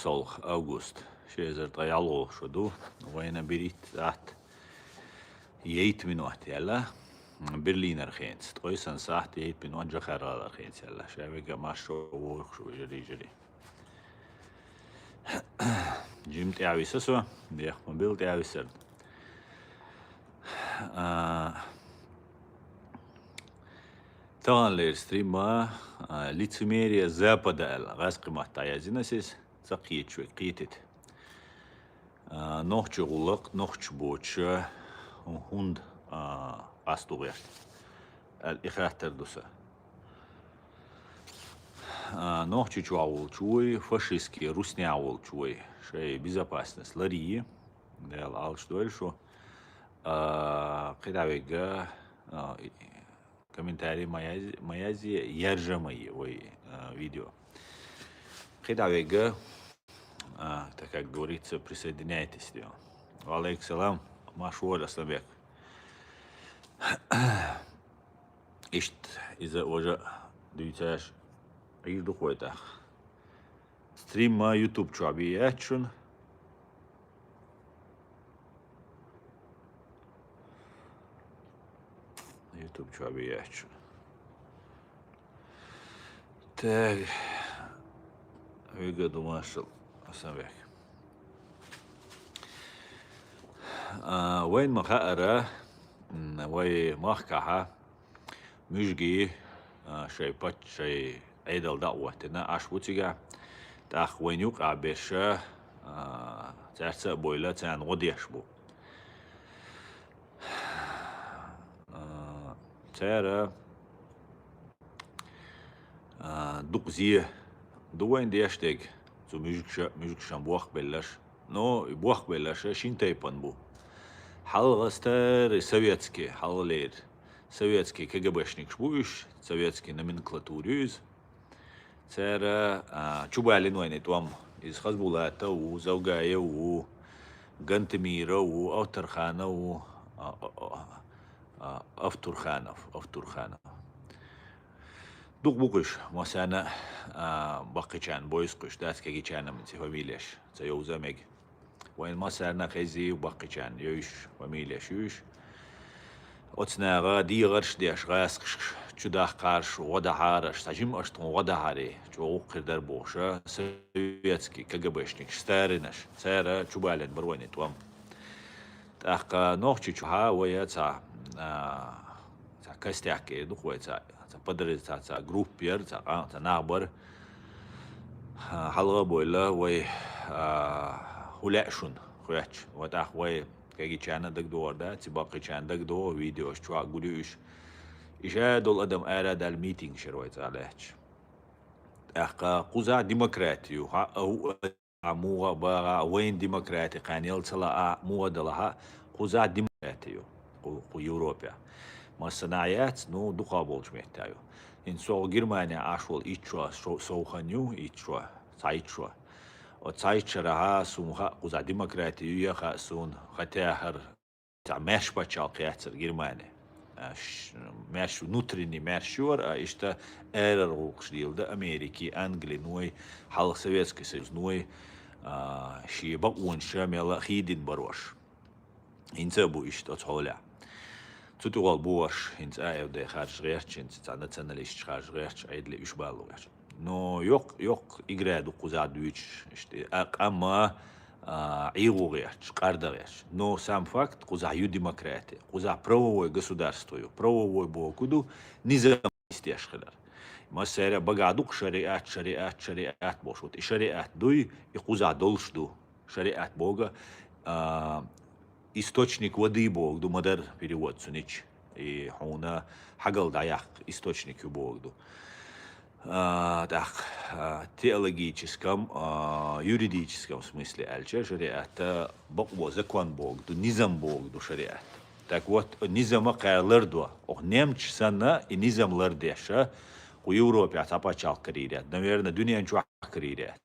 sol august. Şehzert ayalı şudu. Vayna birit at. 8 minut yalla. Berliner خينس تويسن ساعت 8 minut جخرا خينس يلا شابك ما شو شو جري جيم تاعي سسوا بيخ موبيل تاعي سرد طبعا الستريم ما лицемерие запада غاسقمة تايزينسيس زقيت شوي قيتت نوخش غلق نوخش بوتش هوند أستوغيرت الإخاتر دوسا نوخش чуаул чуй фашистский русняул чуй шей безопасность ларии дел алштуэльшу قدавега комментарий маязи яржамай ой видео قدавега так как говорится присоединяйтесь валейкум салам машур аслабек ишт из-за уже дүйцәш айырды қойда стрим ма YouTube чуаби ячун YouTube чуаби ячун так выгоду машал асабек وين مخاءرة وي مخكحة مشجي شي بات شي عيدل دعوة تنا أشوتيجا تأخ وين يوقع بيشة تعرف بويلة تان غديش بو ترى دقزيه دوين ديشتك زو مشجك شنبوخ بلش نو يبوخ بلش شين تايبان بو حلغستر советский حلغلير советский КГБшник шбуиш советский номенклатурюз цера чубалин войны там из Хазбулата у Заугая у Гантемира у Автархана у Автурханов دوق بوقش مثلا باقي كان بويسقش داس كي كان من فاميليش زيوزا ميج وين مثلا خزي وباقي كان يوش فاميليش يوش أتناغا دي غرش ديش غاسقش جدا قارش ودا عارش تجيم أشتون ودا عاري جو قدر بوشة سويتسكي كجبشنيك ستارينش سارة جبالين برويني توام تأخ نوخشي جها ويا تا كاستياكي دخوي تا بدر تا جروبير تا نعبر حلقة بويلا وي هلاقشون خواتش وتأخ وي كي كان دك دور ده تباقي كان دك دور فيديو شو عقوليش إيشاد الأدم أراد الميتينغ شرويت عليهش أحقا قوزا ديمقراطي هو موغا باغا وين ديمقراطي قانيل تلا موغا دلها قوزا ديمقراطي قو يوروبيا ما صناعيات نو دقابولش مهتايو إن سو جرمانيا عاشول إيشوا سوخانيو إيشوا سايتشوا وتسايتشرها سومها قوزا ديمقراطي يخا سون خاتاهر تاع ماش باتشال قياتر جرمانيا ماش نوتريني ماشور إشتا إيرر غوكشديل ده أمريكي أنجلي نوي حلق سويتسكي سيز نوي شي بقون شامل خيدين بروش إنسا بو إشتا تحولا تتوغل بوش إنسا آيو دي خارج غيرش إنسا تعنا تناليش خارج غيرش عيد لي إشبالو غيرش نو يوك إجرادو قوزاد دويتش إشتي أما عيغو غيرش قاردا غيرش но сам факт قوزا демократия قوزا правовое государство правовое бокуду независимость خلال مثلا بقعدوك شريعات بوشوت شريعات دوي يقوزا دولشدو شريعات بوغا источник воды богду модер перевод сунич и хуна хагал даяк источник богду так, теологическом, юридическом смысле альче шариата богу закон богду, низам богду шариат. Так вот, низама кайлердо, немч сана и низам лердеша, у Европе атапачал карирят, наверное, дуньян чуах карирят.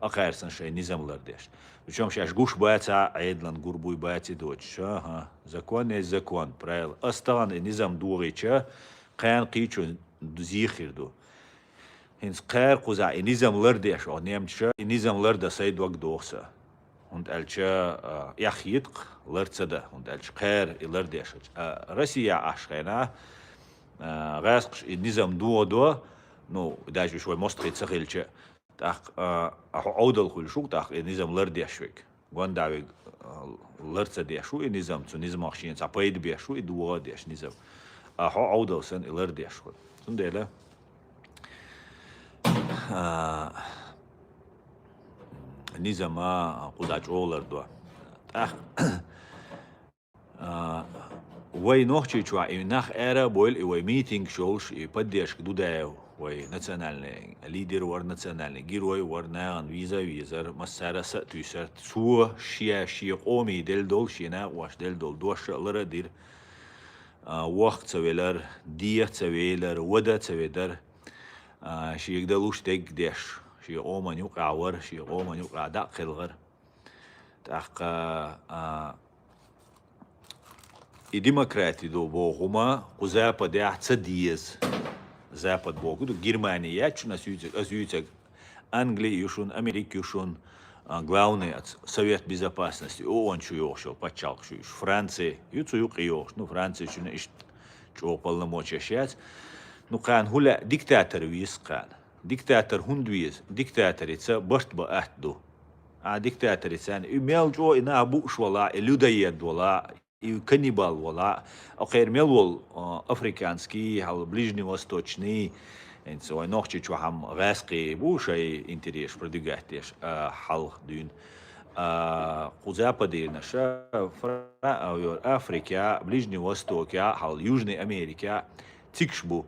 Акайрсан шей низам лердеш. Причем сейчас гуш боятся айдлан гурбуй боятся дочь. Закон есть закон, правило. Остан и низам дугича, каян кичу зихирду. هنس قير قزع نظام لرديش أو نيمتشا نظام لرد سيد وقت دوخسا und elche yachitq lertsada und elche qer ilerdesh Россия ашхена غاسق النظام دو نو داج شوي مستقي تسخيلش تاخ عودل كل شو تاخ النظام لرديش شويك وان داوي لرتسدي شو النظام تو نظام ماشين صابيد بي شو دو ديش نظام عودل سن لرديش شو سندله نظام قداج اولر دو اخ وي نوخشي شو ناخ era boil и meeting شولش поддержка дудаю وي национальный лидер ور национальный герой ور наган виза مسارة سأتويسر سو شي قومي دل دول شينا واش دل دول دوش لرا دير وقت سويلر ديه سويلر ودا سويدر شي يقدلوش تك ديش شي قوما يوقع ور شي قوما يوقع داخل غر تاق الديمقراطي دو بوغما وزابد يعتديز زابد بوغو دو Германия чуна сюцек Англия юшун Америка юшун главный Совет Безопасности ООН чу йошел пачалк шу Франция юцу юк йош ну Франция чуна иш чу полномочия щас ну кан хула диктатор виз кан диктатор хундвиз диктатор ица башт ба ахду диктатор ица имел джо ина буш вала людоед вала и каннибал вала, охер мелвол африканский, хал ближневосточный, инсо нохчи чухам гаски бушай интерес продвигатеш хал дюн кузапади наша Африка, Ближний Восток, хал Южной Америка, тикшбу,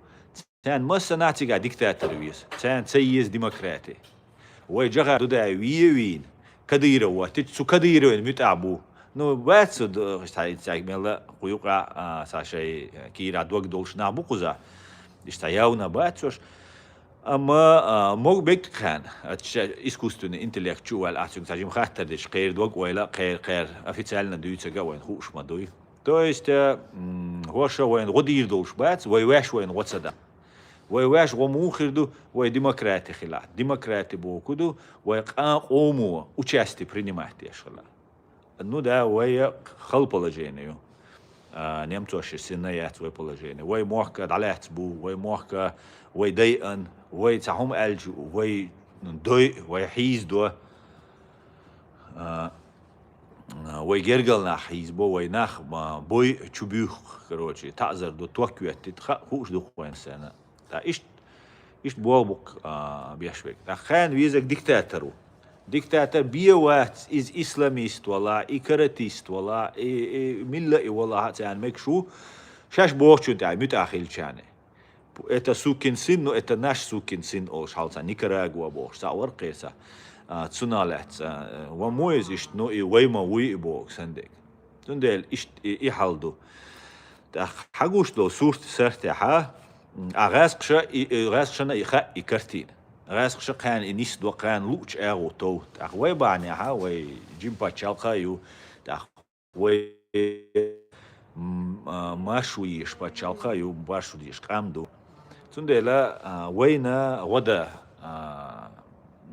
тян массанатига диктатор виз, тян цейез демократы, وي جغا دودا وين كديرة وتتسو كديرة متعبو نو باتسود اشتاي ملا قيوقا ساشي كيرا دوق دولش نابو قزا اشتاياونا باتسوش اما موق بيك كان искусственный интеллектуал атюк сажим хаттер деш قير دوق ويلا قير официально даются وين خوش мадуй то есть хоша وين غدير دولش بات ويواش وين غتصدا ويواش غموخردو وي демократы хила демократы бокуду وي قومو участие принимать ешла ну да وي خل положение немцош синаят وي положение وي موحكا دعلات بو وي موحكا وي دايقن وي تاهم الج وي دوي وي حيز دو وي جرجلنا حيز بو وي ناخ بوي تشبيخ كروتشي تعذر دو توكيت تخوش دو خوين سنه إيش بوابك بيشوك خان ويزك ديكتاتر بيوات إز إسلاميست ولا إكراتيست ولا ملة ولا هاتان مكشو شاش بوشو تاعي متأخيل شاني إتا سوكين سن نو إتا ناش سوكين سن أولش حالتا نيكاراغوا بوش ساور قيسا تسونالات ومويز إشت نو ويما وي بوك سندك تندل إشت إحالدو حقوش دو سورت سرتها غاسقشنا إخاء كرتين غاسقشا كان إنيس دو كان لوش أغو تو تأخوي بعني وي جيمبا تشالقايو تأخوي ماشويش باتشالقايو باشوديش قامدو تندلا وينا غدا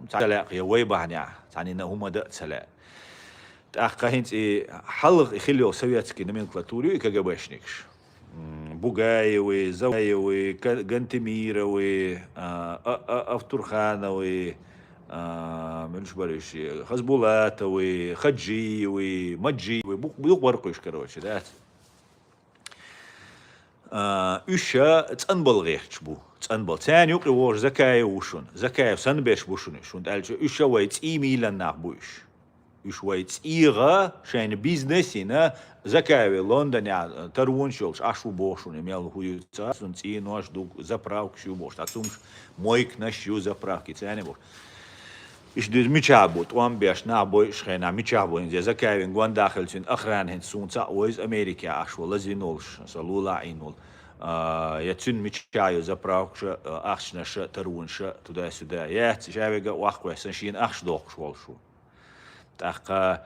تلاقي وي بعني تعني هما دا تلاقي تأخهنت حلق إخليو سويتسكي نومنكلاتوريو إكاقباشنيكش بوغايوي زوايوي غنتميروي افترخانوي منش بريشي خزبولاتوي خجيوي مجيوي بيوق برقوش كروتش دات اشا تنبل غيرش بو تنبل ثاني يقي وور زكاي وشون زكاي سنبش بوشون شون دالش اشا ويت ايميل ناخبوش وشويت إيغا شين بيزنسينا زكاوي لندن ترون شولش أشو بوشون يميل هو تاسون تي نوش دوك زبراوك شو بوش تاسومش مويك نشيو زبراوك تاني بوش إيش ديز ميشابو توام بيش نابو شخينا ميشابو إنزي زكاوي نقوان داخل سين أخران هن سون تاويز أمريكا أشو لزينولش سلولا عينول يتسون ميشايو زبراوك شا أخشنا شا ترون شا تدا سدا يات شاويقا واخوة سنشين أخش دوق شوالشو تاقا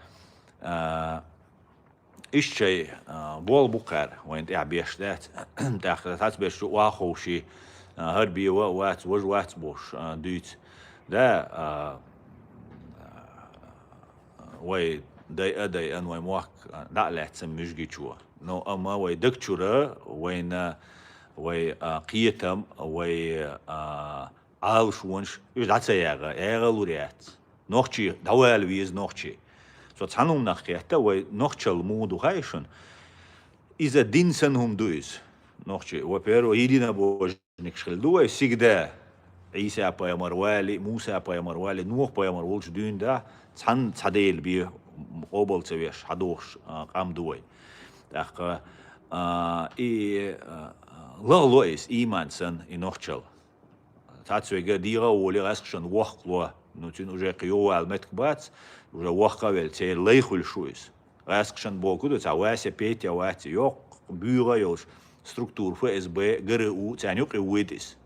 إيش شيء بول بقر وين تعبيش ذات تاقا تاتبيش واخوشي هربي وات وج وات بوش دوت ده وي داي ان وي موك دا لاتس مشجي شو نو اما وي دكتورة وين وي قيتم وي عالش ونش يدعت ياغا لوريات نوختي دوال ويز نوختي سو تسانوم نخيتا وي نوختشل مودو هايشن إذا دينسنهم دويز نوختي وبيرو يدينا بوجنك شخلدوه سيغدا عيسى بايمر والي موسى بايمر والي نوح بايمر ولش دون دا تسان تساديل بي قبل تبيش حدوش قام دوي داخ لا لويس إيمان سن إنوختشل تاتسويغا ديغا ولي غاسكشن وخلو نوتين уже قيوة المتكبات уже وخقاويل تي ليخل شويس غاسكشن بوكودو تا واسي بيتيا واتي يوق بيغا يوش ستركتور فو اس بي غرو تاني يوقي ويديس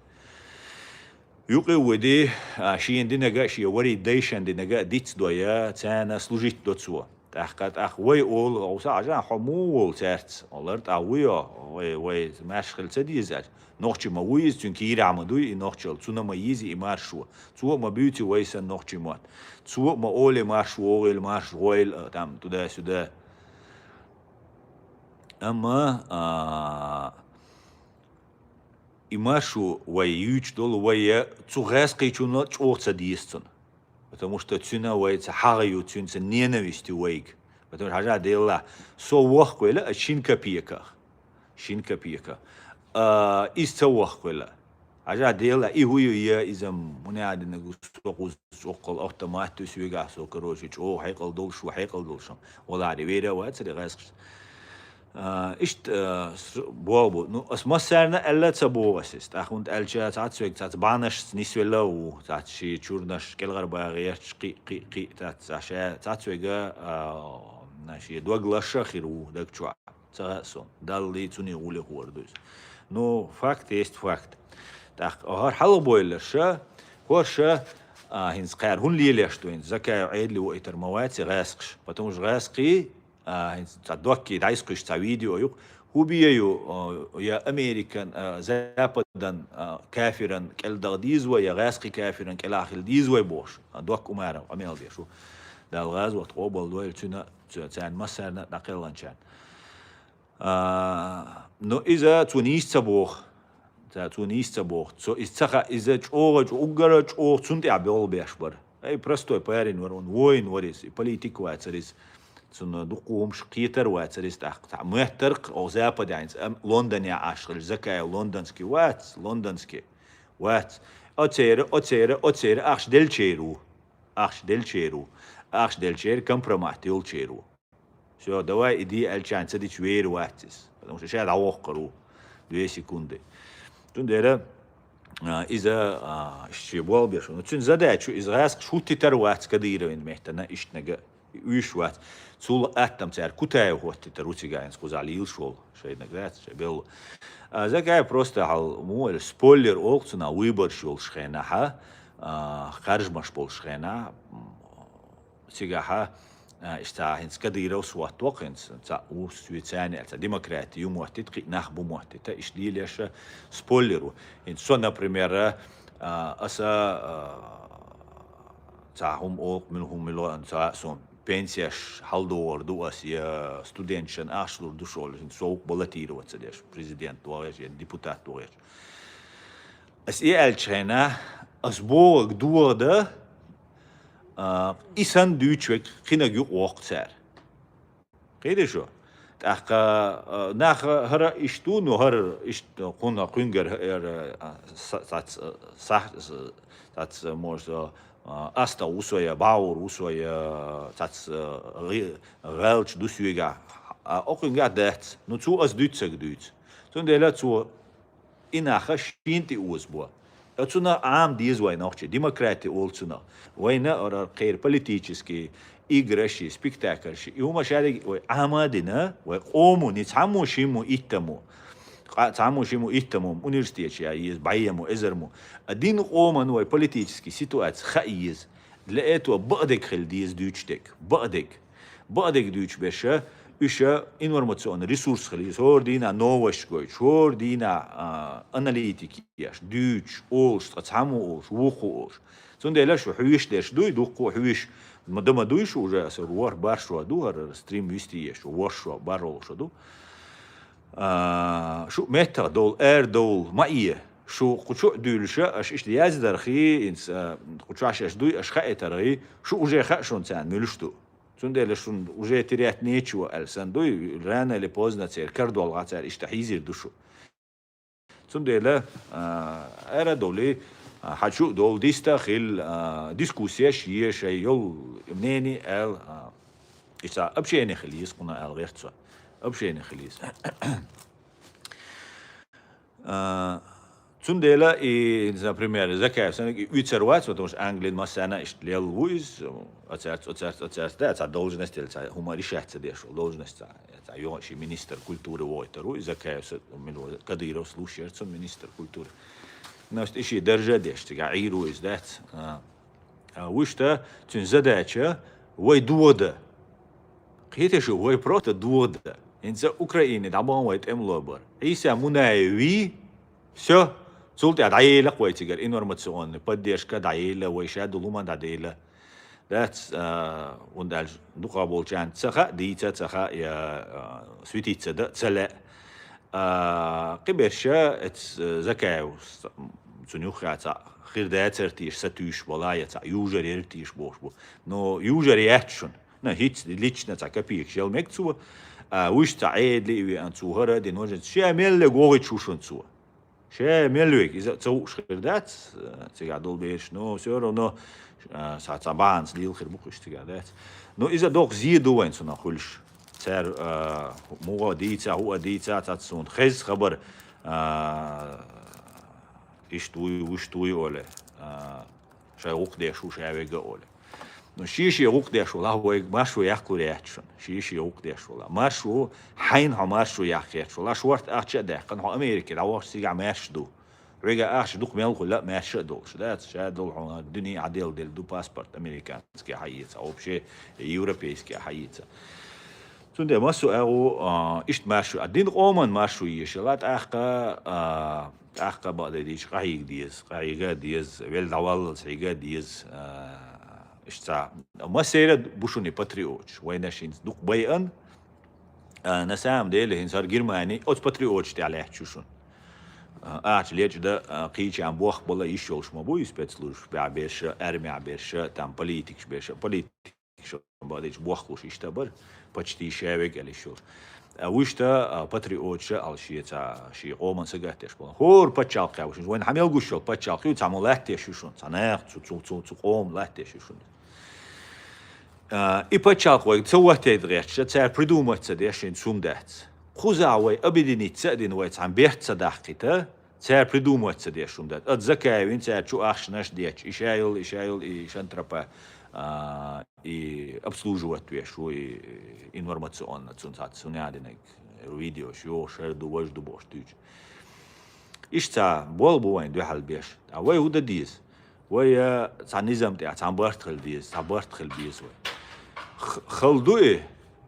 يوقي ودي شين دي نغا شي وري ديشن دي نغا ديتس دويا تانا служить دوتسو تحقات اخ وي اول او ساجا حمول ترت олард авио وي машхил цедизар нохчи ма уиз тун кири амадуй и нохчил цуна ма изи и маршу цу ма бьюти вейса нохчи мат цу ма оле марш ойл марш ойл там туда-сюда ама и маршу вай юч дол вай цугаски чуно чоца дистон потому что цуна вай цахаю цунца ненависти вайк потому что хажа дела со вахквела шин копейка истовахквела хажа дела и хую я изам мунад нагустокус сокол автомат сюга со короче о хайкал долшу хайкал долшам вала ривера вацри гаск ишт бобу ну асмасарна элла цабовасист ахунд элча цацвек цацбанаш нисвелау цачи чурнаш келгарбагыяч қи цаша цацвега наши дуаглаша хиру дакчуа цасон далли цуни уле хордус но факт есть факт так ар халбойлаша хорша хинскар хун лилештуин закай айдли уитер мавати гасқш потому что гасқи تدوكي دايسكش تا فيديو يق هو بيو يا امريكان زابدن كافرا كل دغديز ويا غاسقي كافرا كل اخل ديز وي بوش دوك امارا اميل دي شو دا الغاز وتقوبل دويل تنا تان مسرنا نقلن كان نو اذا تونيس تبوخ تا تونيس تبوخ سو استخا اذا اوج اوغرج او تنتي ابول بيشبر اي простой парень ворон воин ворис политик вацарис سن دقوم شقيتر واتريست تاع مهترق او زابد يعني لندن يا عاشر زكايا لندنسكي لندنسكي وات اوتير اخش دل تشيرو كمبروماتي ول تشيرو شو دواي دي الشانس دي تشوير واتس потому что شاد اوقرو 2 секунды тундера اذا شيبول بيشو نتون задачу из раз шутитер ват кадировин мехтана ишнага ويشوات سول أتم تعرف كتاي هو تروتي جاين سكوزاليل شول شيء نقدر شيء بيل زي جاي بروست على مو السبويلر أوكسنا ويبر شول شخينا ها خارج مش بول شخينا سيجاها اشتاهن سكديرو سوات وقنس تا وسويتاني تا ديمقراطي يوم وقت تقي نخبو وقت تا إيش ليش سبويلر إن سونا بريميرا أسا تاهم أوك منهم ملون تا سون пенсияш халдор дуас я студентшен ашлур душол соук баллотироваться деш президент дуаш депутат дуаш ас элчена асбог дуада исан дючвек хинагю оqtsar кедешо таха нах хара ишту но хар ишт куна кунгер сац может asta usvoja baur usvoja tats relch dusuga okunga dat no zu as dutsig dut so dela zu inacha shinti usbo отсюда ам диз вой нахче демократи олцуна война ор кайр политический играши спектакльши и ума шари ой амадина ой ому ни цамушиму иттаму цамушиму иттаму университет я из байему эзерму один оман ой политический ситуация хаиз для этого бадек хел диз дучтек бадек дуч беша еще информационный ресурс хли, шор дина новость гой, шор дина аналитики яш, дюч, олш, ацаму олш, вуху олш. Цундела шо хвиш деш дуй, духу хвиш, мадама дуй шо уже асруар бар шо аду, стрим вести еш, вор шо бар ол шо аду. Шо мета дол дол маие. شو قشو دولشة أش إيش لياز درخي إنس قشو عشاش دوي أش خاء ترغي شو وجه خاء شون تان ملشتو تون ده لشون وجه تريات نيتشو ألسان دوي رانا اللي بوزنا تير كردو الغاتر إيش تحيزير دوشو تون ده لا أرا دولي حشو دول ديستا خيل ديسكوسيا شيء شيء يول منيني ال إيش أبشيني خليس قنا الغيرتسا أبشيني خليس Цундела и, например, заказ, уцервать, потому что Англия массана иштлел вуз, это должность, это хуморишаться дешево, должность, это юноши министр культуры войтеру, и заказ, Кадыров слушается, министр культуры. Но еще держа дешево, аиру из дать, вышта, цун задача, вой дуода, хите что, вой просто дуода, инца Украины, там он войт эмлобар, иса мунаеви, все. سولت عدايلة قويتيجر إنورماتسيون بديش كدايلة ويشاد لوما دايلة that وندال نقابل جان تسخا ديتا تسخا يا سويتي تسدا تسلا قبرشة زكاة سنيوخا تا خير داترتيش ستوش ولا تا يوجر يرتيش بوش بو نو يوجر ياتشون نا هيت ليتشنا تا كابيك شيل مكتسو وش تعيد لي أن تسوهرة دي نوجد شامل لغوغي تشوشون تسوه شيء ملوك إذا تسوق شردات تقعدوا بيش نو سيرو نو ساعة بانس ليل خير بقش تقعدات نو إذا دوق زيدوا وين سنا خلش تر مو ديتا هو ديتا تاتسون خز خبر إيش توي وش توي ولا شيء وقديش وش عوجة ولا نو شيء وقديش ولا هو ما شو يأكل يأكشون شيء وقديش ولا ما شو حين هم ما شو يأكل ولا شورت أشياء ده كان هو أمريكا لو سيجا ماش دو رجع أش دوك ميل كل لا ماش دو شدات شادو الدنيا عديل دل دو باسبورت أمريكان سكي حييتها أو بشيء يوروبي سكي حييتها تونده ما سو أو إيش ما شو الدين قومن ما شو يشلات أحقا بعد ديش قايق ديز ويل دوال سيجا ديز إشتا ما سيرد بوشوني باتريوتش ويناشين دوك بيان نسام ديل هنسار جرماني أوت باتريوتش تعليه تشوشون ليش ده قيش عم بوخ بلا يشولش ما بوي سبيتسلوش بعبيش أرمي عبيش تام بوليتيكش بيش بوليتيكش بعدش بوخلوش يشتبر почти شاوك على شول وشتا باتريوتش على شيء تا شيء قومن سجاتش بقول هور بتشالق وش وين حميل قشول بتشالق وتعمل لاتش وشون تناق تو قوم لاتش وشون и почалкой цоватей дреча цар придумать дешин сумдат خزاوي ابدينيت سدين ويت عم بيحت صداقته цар придумать дешумдат от закаевин цар чу ахшнаш деч ишайл ишантрапа и обслуживать вешу и информационно цунцационядинек видео шо шерду вожду боштуч ишта бол буайн духал беш а вой худа диз ويا تعنيزم تاع تنبرتخل ديز تنبرتخل بيز خلدوي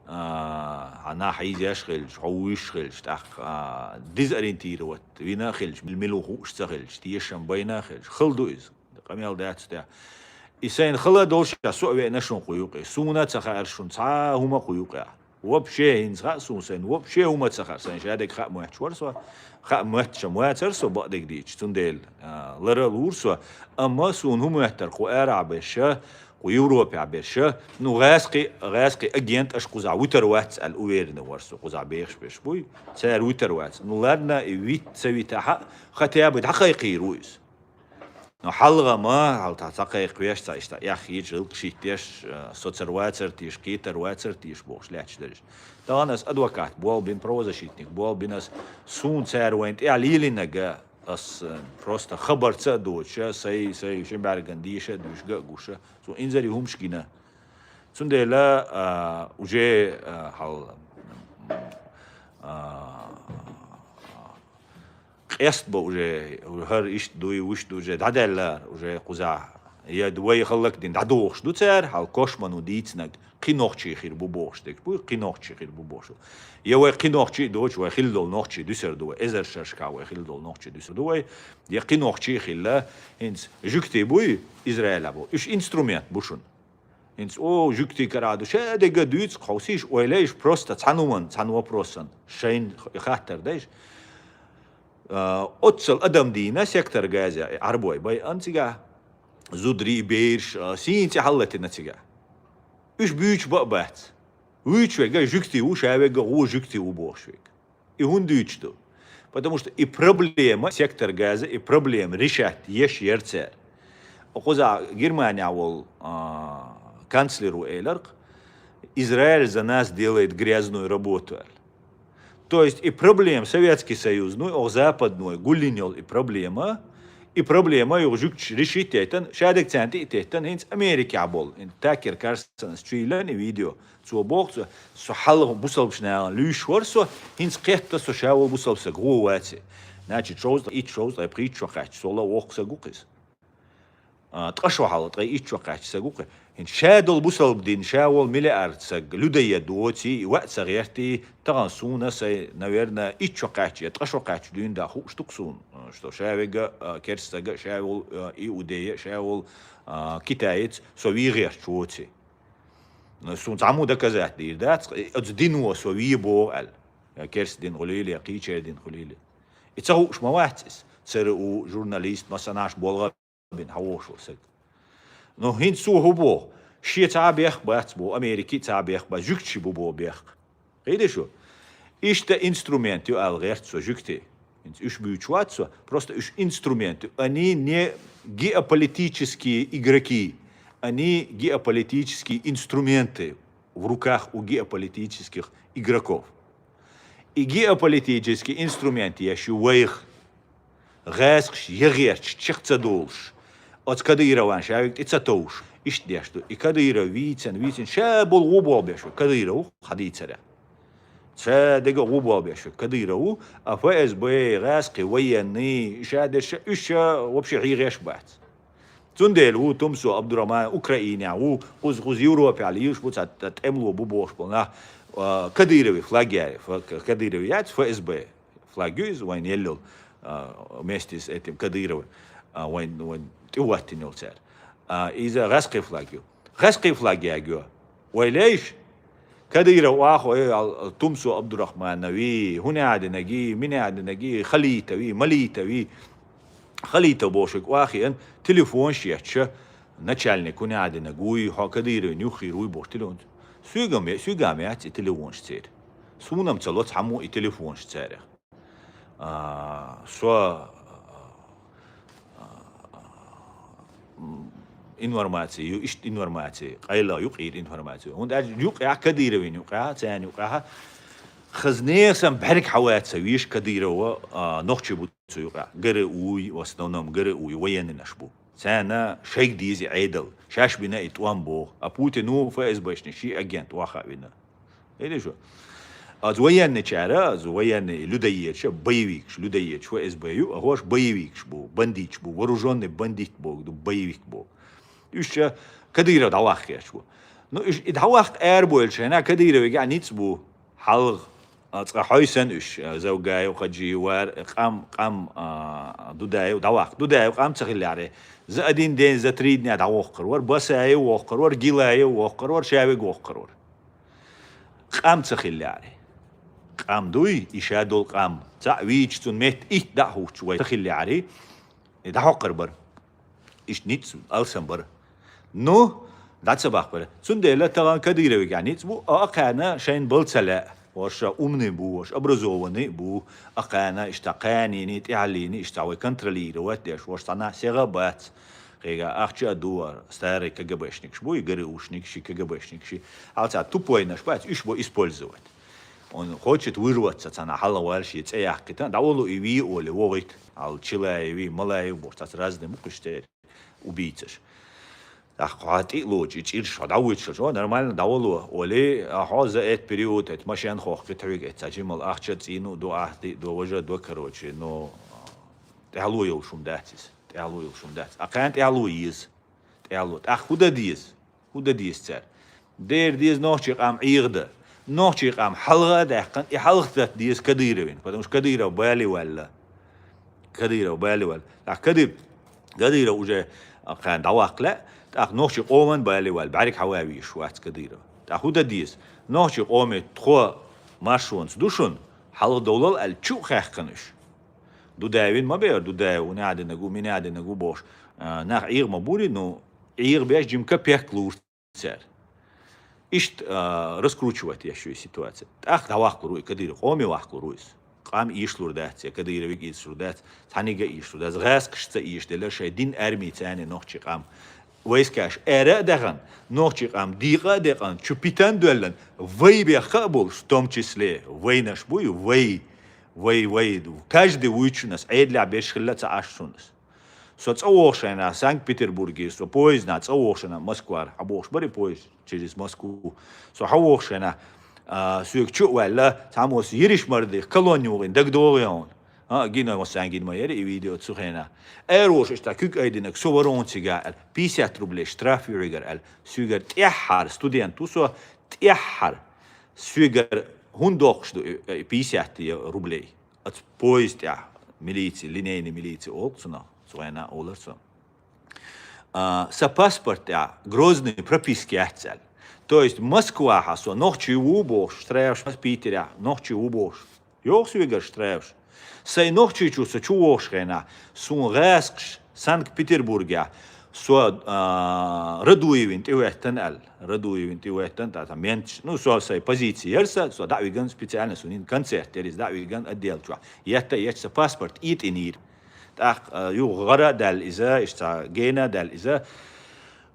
أنا حيز يشغل شعويش خلش تاع ديز أرينتير وات وينا خلش بالملو خوش تخلش تيشم بينا خلش خلدويز قميل دات تاع إسين خلا دولش سوء بينشون قيوقي سونا تخارشون تا هما قيوقي وبشي إنسخاء سوسين وبشي هما تخارسين شادك خاء محشور سوا خاء محتش مواتر سو بعدك ديش تندل لرا لورسوا أما سون هم محتر قو أرع بشة قو يوروبي بشة نو غاسقي أجينت أش قزع وتر واتس الأوير نورسو قزع بيخش بشبوي سير وتر واتس نو لادنا ويت سوي تحق ختيابد حقيقي رويس نو حلقة ما على تعتقد قياش تعيشتا يا أخي جلق شيء تيش سوتر واتر تيش كيتر واتر تيش بوش لاتش درج دانس أدوكات بوال بين بروزا شيتنيك بوال بينس سون سعر وينت إعليلي نجا أس просто خبر تصدوش سي شن بعرقنديشة دوش جوشة سو إنزلي همش كنا سند لا وجه حال قيست بوجه هر إيش دوي وش دوجه دعدل وجه قزع يا دوي خلك دين دادوش دو تر هال كوشمانو ديتنك قينوخشي خير بوبوشتك بو قينوخشي خير بوبوشو يا وي قينوخشي دوش وي خيلدول نوخشي دوسر دو ازر شرشكا وي خيلدول نوخشي دوسر دو يا قينوخشي خيلا انس جوكتي بوي اسرائيل ابو ايش انسترومنت بوشون انس او جوكتي كرادو شادق دويتس خوسيش ويليش بروستا تانو بروسن شين خاطر دايش اوتسل ادم دينا سيكتور غازا عربوي باي انتيغا زودري بيرش سينتي حلت النتيجة إيش بيوش بقبات ويش ويجا جوكتي وش هاويجا هو جوكتي وبوش ويجا يهون ديوش دو потому что и проблема сектор газа и проблема решать еш ерцер оқоза Германия вол канцлеру Эйлерк Израиль за нас делает грязную работу. То есть и проблема Советский Союз, ну и западной гулинел и проблема يوجد رشيت تيتن شادك تانتي تيتن هنس أمريكا عبول إن تاكر كارسن ستريلان فيديو سو بوقت سو حلهم بوصل بشنال لوشور سو هنس قيت سو شاو بوصل سجواتي ناتي تروز إيت تروز بريت شوقات سولا وق سجوقس تقشوا حال تغي إيت شوقات سجوق هن شادل بوصل بدين شاول مليار سج لديه دوتي وقت صغيرتي تغنسونا سي نويرنا إيت شوقات يتقشوا قات دين دا خوش تقصون что шавега керстага шавол иудея шавол китаец совигер чуоти но сун заму доказать дирдат отдинуо совибо ал керстдин голили қичердин голили ицау шмаватис цру журналист масанаш болга бин хавошусек но хин сухубо ши табех бацбо америки табех ба жукчи бубо бех гейдешо иште инструмент ю алгерт со жукти Иш бьючватсо, просто иш инструменты. Они не геополитические игроки, они геополитические инструменты в руках у геополитических игроков. И геополитические инструменты еще вейх, гэсхш, егерч, чехцадолш, от Кадырова, шавик, и цатоуш, иш дешту. И Кадыров, вицен, ша был убобешу, Кадыров, хадицаря. شادق غوبا بيش كديره أفاز بي غاسقي ويني شادش إيش وبشي غيش بات تندل هو تمسو عبد الرحمن أوكرانيا هو غوز يوروبي عليش بوت تأملو بوبوش بنا كديره فلاجيا كديره يات فاز بي فلاجيز وين يلو مستيس этим كديره وين تواتي نولتر إذا غاسقي فلاجيا جو وليش كديرة واخو تمسو عبد الرحمن نوي هنا عاد نجي من عاد نجي خليته وي مليته وي خليته بوشك واخي ان تليفون شيتش начальник هنا عاد نجوي ها كديرة نيوخي روي بوش تلون سوغامي ات تليفون شتير سونم تلوت حمو تليفون شتير سو информации, ишт информации, айла юқир информацию. Он даже юқя кадировин юқя, цян юқя. Хазнесам барик хаватса виш кадирова нохчи бутсу юқя. Гэрэ уй, в основном гэрэ уй, военный наш бу. Цяна шейк дизи айдал, шаш бина итуан бо. А Путину ФСБшный ши агент ваха бина. Или что? А военный чара, военный людоедч, боевик, людоедч, ФСБ, а хош боевик бу, бандит бу, вооруженный бандит бу, боевик бу. Еще كديرة دواخ يا شو، نو إيش دواخ أربولش هنا كديرة ويجع نيتسبو حلق حيسن إيش زوجاي وخجي وار قام دوداي وقام تخلي عليه زادين دين زتريدني دواخر ور بساي وخر ور جيلاي وخر ور شاوي وخر ور قام تخلي عليه قام دوي يشادول قام تعويج تنمت إيه دعوه شوي تخلي عليه دعوخر بر إيش نيتس ألسن بر نو داتسباخ بره سندلا تغان كديره يعني بو اقانا شين بلسلا ورشا امني بو وش ابرزوني بو اقانا اشتقاني نيت اعليني اشتاوي كنترولي رواتش وشتنا سيغبات غيغا اخشا دور ستاري كجبشنيك شبو يغريушник شي كجبشنيك شي алца тупой наш бать иш бо использовать он хочет вырваться цана халаварши цеяхкита даволу и ви оле вогит ал чилаеви малаев бортас разные мукштер убийцаш أخواتي لوجي تيرش داويتش شو نورمال داولو ولي هذا إت بريود إت ماشين خوخ كتريج إت تجمل أخشت إنه دو أهدي دو وجه دو كروتشي إنه تعلو يوشوم داتس أقانت تعلو يز تعلوت هودا ديز تر دير ديز نوشي قام عيغده نوشي قام حلقة دقن حلقة ديز كديرة потому что كديرة بالي ولا كديرة وجه كان دواق لا تاخ نوشي قومن بالي ولا بعرك حواوي شوات كديرة تاخودا ديز نوشي قومي تخو ماشونس دوشون حلق دولال الچو خاخنش دو داوين ما بير دو داو نعد نقو مين نعد نقو بوش ناخ عيغ مبوري نو عيغ بيش جيمكا بيك لور سر إشت раскручивать еще ситуацию. Ах, давах луруй, кадир, хоми вах луруйс. Qam iş lurdats, ya kadir vik iş lurdats, taniga iş lurdats, gas qışsa iş deler şey din ermi tane noqçi qam. Vayskash era dağan, noqçi qam diqa dağan, çupitan döllen, vay bir qabul, в том числе, vay naş buy, vay, каждый выйч нас, эдля беш хиллаца ашсунас. Соцоошена Санкт-Петербурге, со поезд на Соошена Москва, абош бери поезд через Москву. Со хаошена сүйекчу вала самос ериш марды колониялын дагдорион. Гина мосангин майер и видео цухена. Эрош ишта кюк айдинак соворонцига 50 рублей штраф юригер ал сүйгер тяхар студенту со тяхар сүйгер хундокшду 50 рублей. От поезд я милиции, линейной милиции олцуна. Суэна олерсо. Со паспорта Грозный прописки отцель. То есть Москва хасо ночи убош штрафш Питере ночи убош. Йохсвигер штрафш. Сей ночи чуса чуошхена сун рэскш Санкт-Петербурге со радуевин тиуэттен тата менч ну со сей позиции ерса со давиган специально сунин концерт терис давиган отдел чуа. Ятта паспорт ит инир. يو غرا دال إذا إشتا جينا دال إذا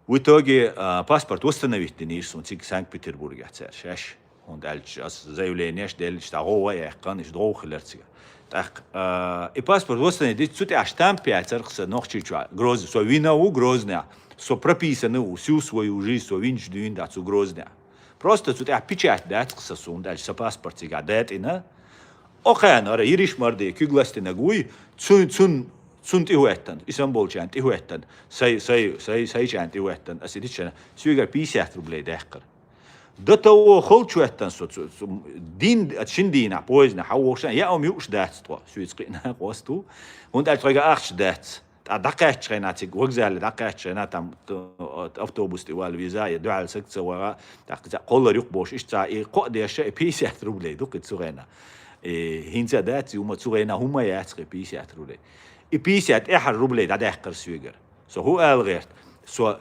وتوجي باسبورت وستنويت دنيس ونسيك سانك بيتربورغ أتسر شاش هون دالش أس زيولينيش دال إشتا هو يحقن إش دروخ لرتسيا باسبورت وستنويت دي تسوتي أشتام بياتر خسر نوخشي чуа гроз со винау грозня со прописано всю свою жизнь со винч дюин дацу грозня просто тсути печать дат خسر сун дальш со паспорт сига дат ина أخيان أرى يريش مردي كيغلاستنا قوي تسون تيهوتن إسطنبول جان تيهوتن ساي جان تيهوتن أسيديشنا سويغر بيسات ربلي داخل دتو خل شوتن دين أتشين دينا بوزنا حوشنا يا أم يوش دات توا سويسقينا قوستو هون دالترجع أخش دات دقيقة شيناتك وجزال دقيقة شيناتام أوتوبوس تيوال فيزا دعال سكت ورا دقيقة قول يقبوش إشتا قد يشاء بيسات ربلي دوك تسوغنا هنزا دات يوم تسوغنا هما ياتري بيسات ربلي بيسات إحر ربلي دا داخل سويغر سو هو ألغيرت سو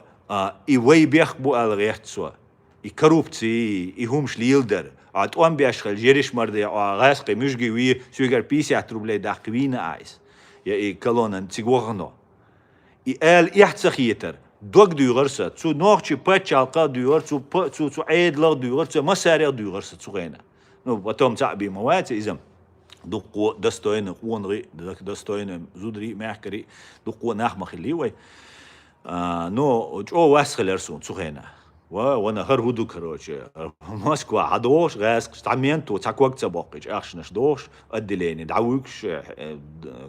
إيوي بيخبو ألغيرت سو إكروبتي إيهمش ليلدر أتوان بيشخل جيريش مردي غاسقي مشجي وي سويغر بيسات ربلي داخوين آيس يا إي كالونن تيغوغنو إيال إحتسخيتر دوك ديغرسة تسو نوخشي باتشالقا ديغر تسو عيدلغ ديغر تسو مساريغ ديغرسة تسوغينا Ну, потом цаби мавати изам дукко достойно онри достойно зудри мягкари дукко нахмахливой но о васхлерсун цухена وانا هرهدو короче Москва عدوش غاس تعمينتو تاكوك تبقيج اخشنش دوش ادليني دعوكش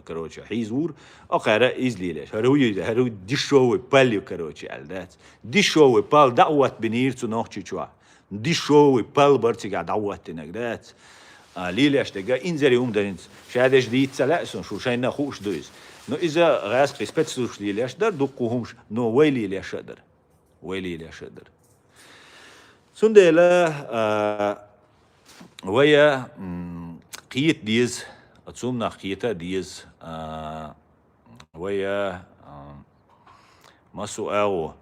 короче حيزور اخر ازليلش هرو ديشوي باليو короче الدات ديشوي بال دعوت بنيرتو نوخشي چوا ديشوي بال برتيغا دعوت نقدات ليلش تجا انزري دارين شادش ديت سلاسون شو شينا خوش دوز نو اذا غاس قسبتسوش ليلش در دقوهمش نو ويلي ليش در ويلي ليش در سندلا ويا قيت ديز اتصومنا قيتا ديز ويا مسو او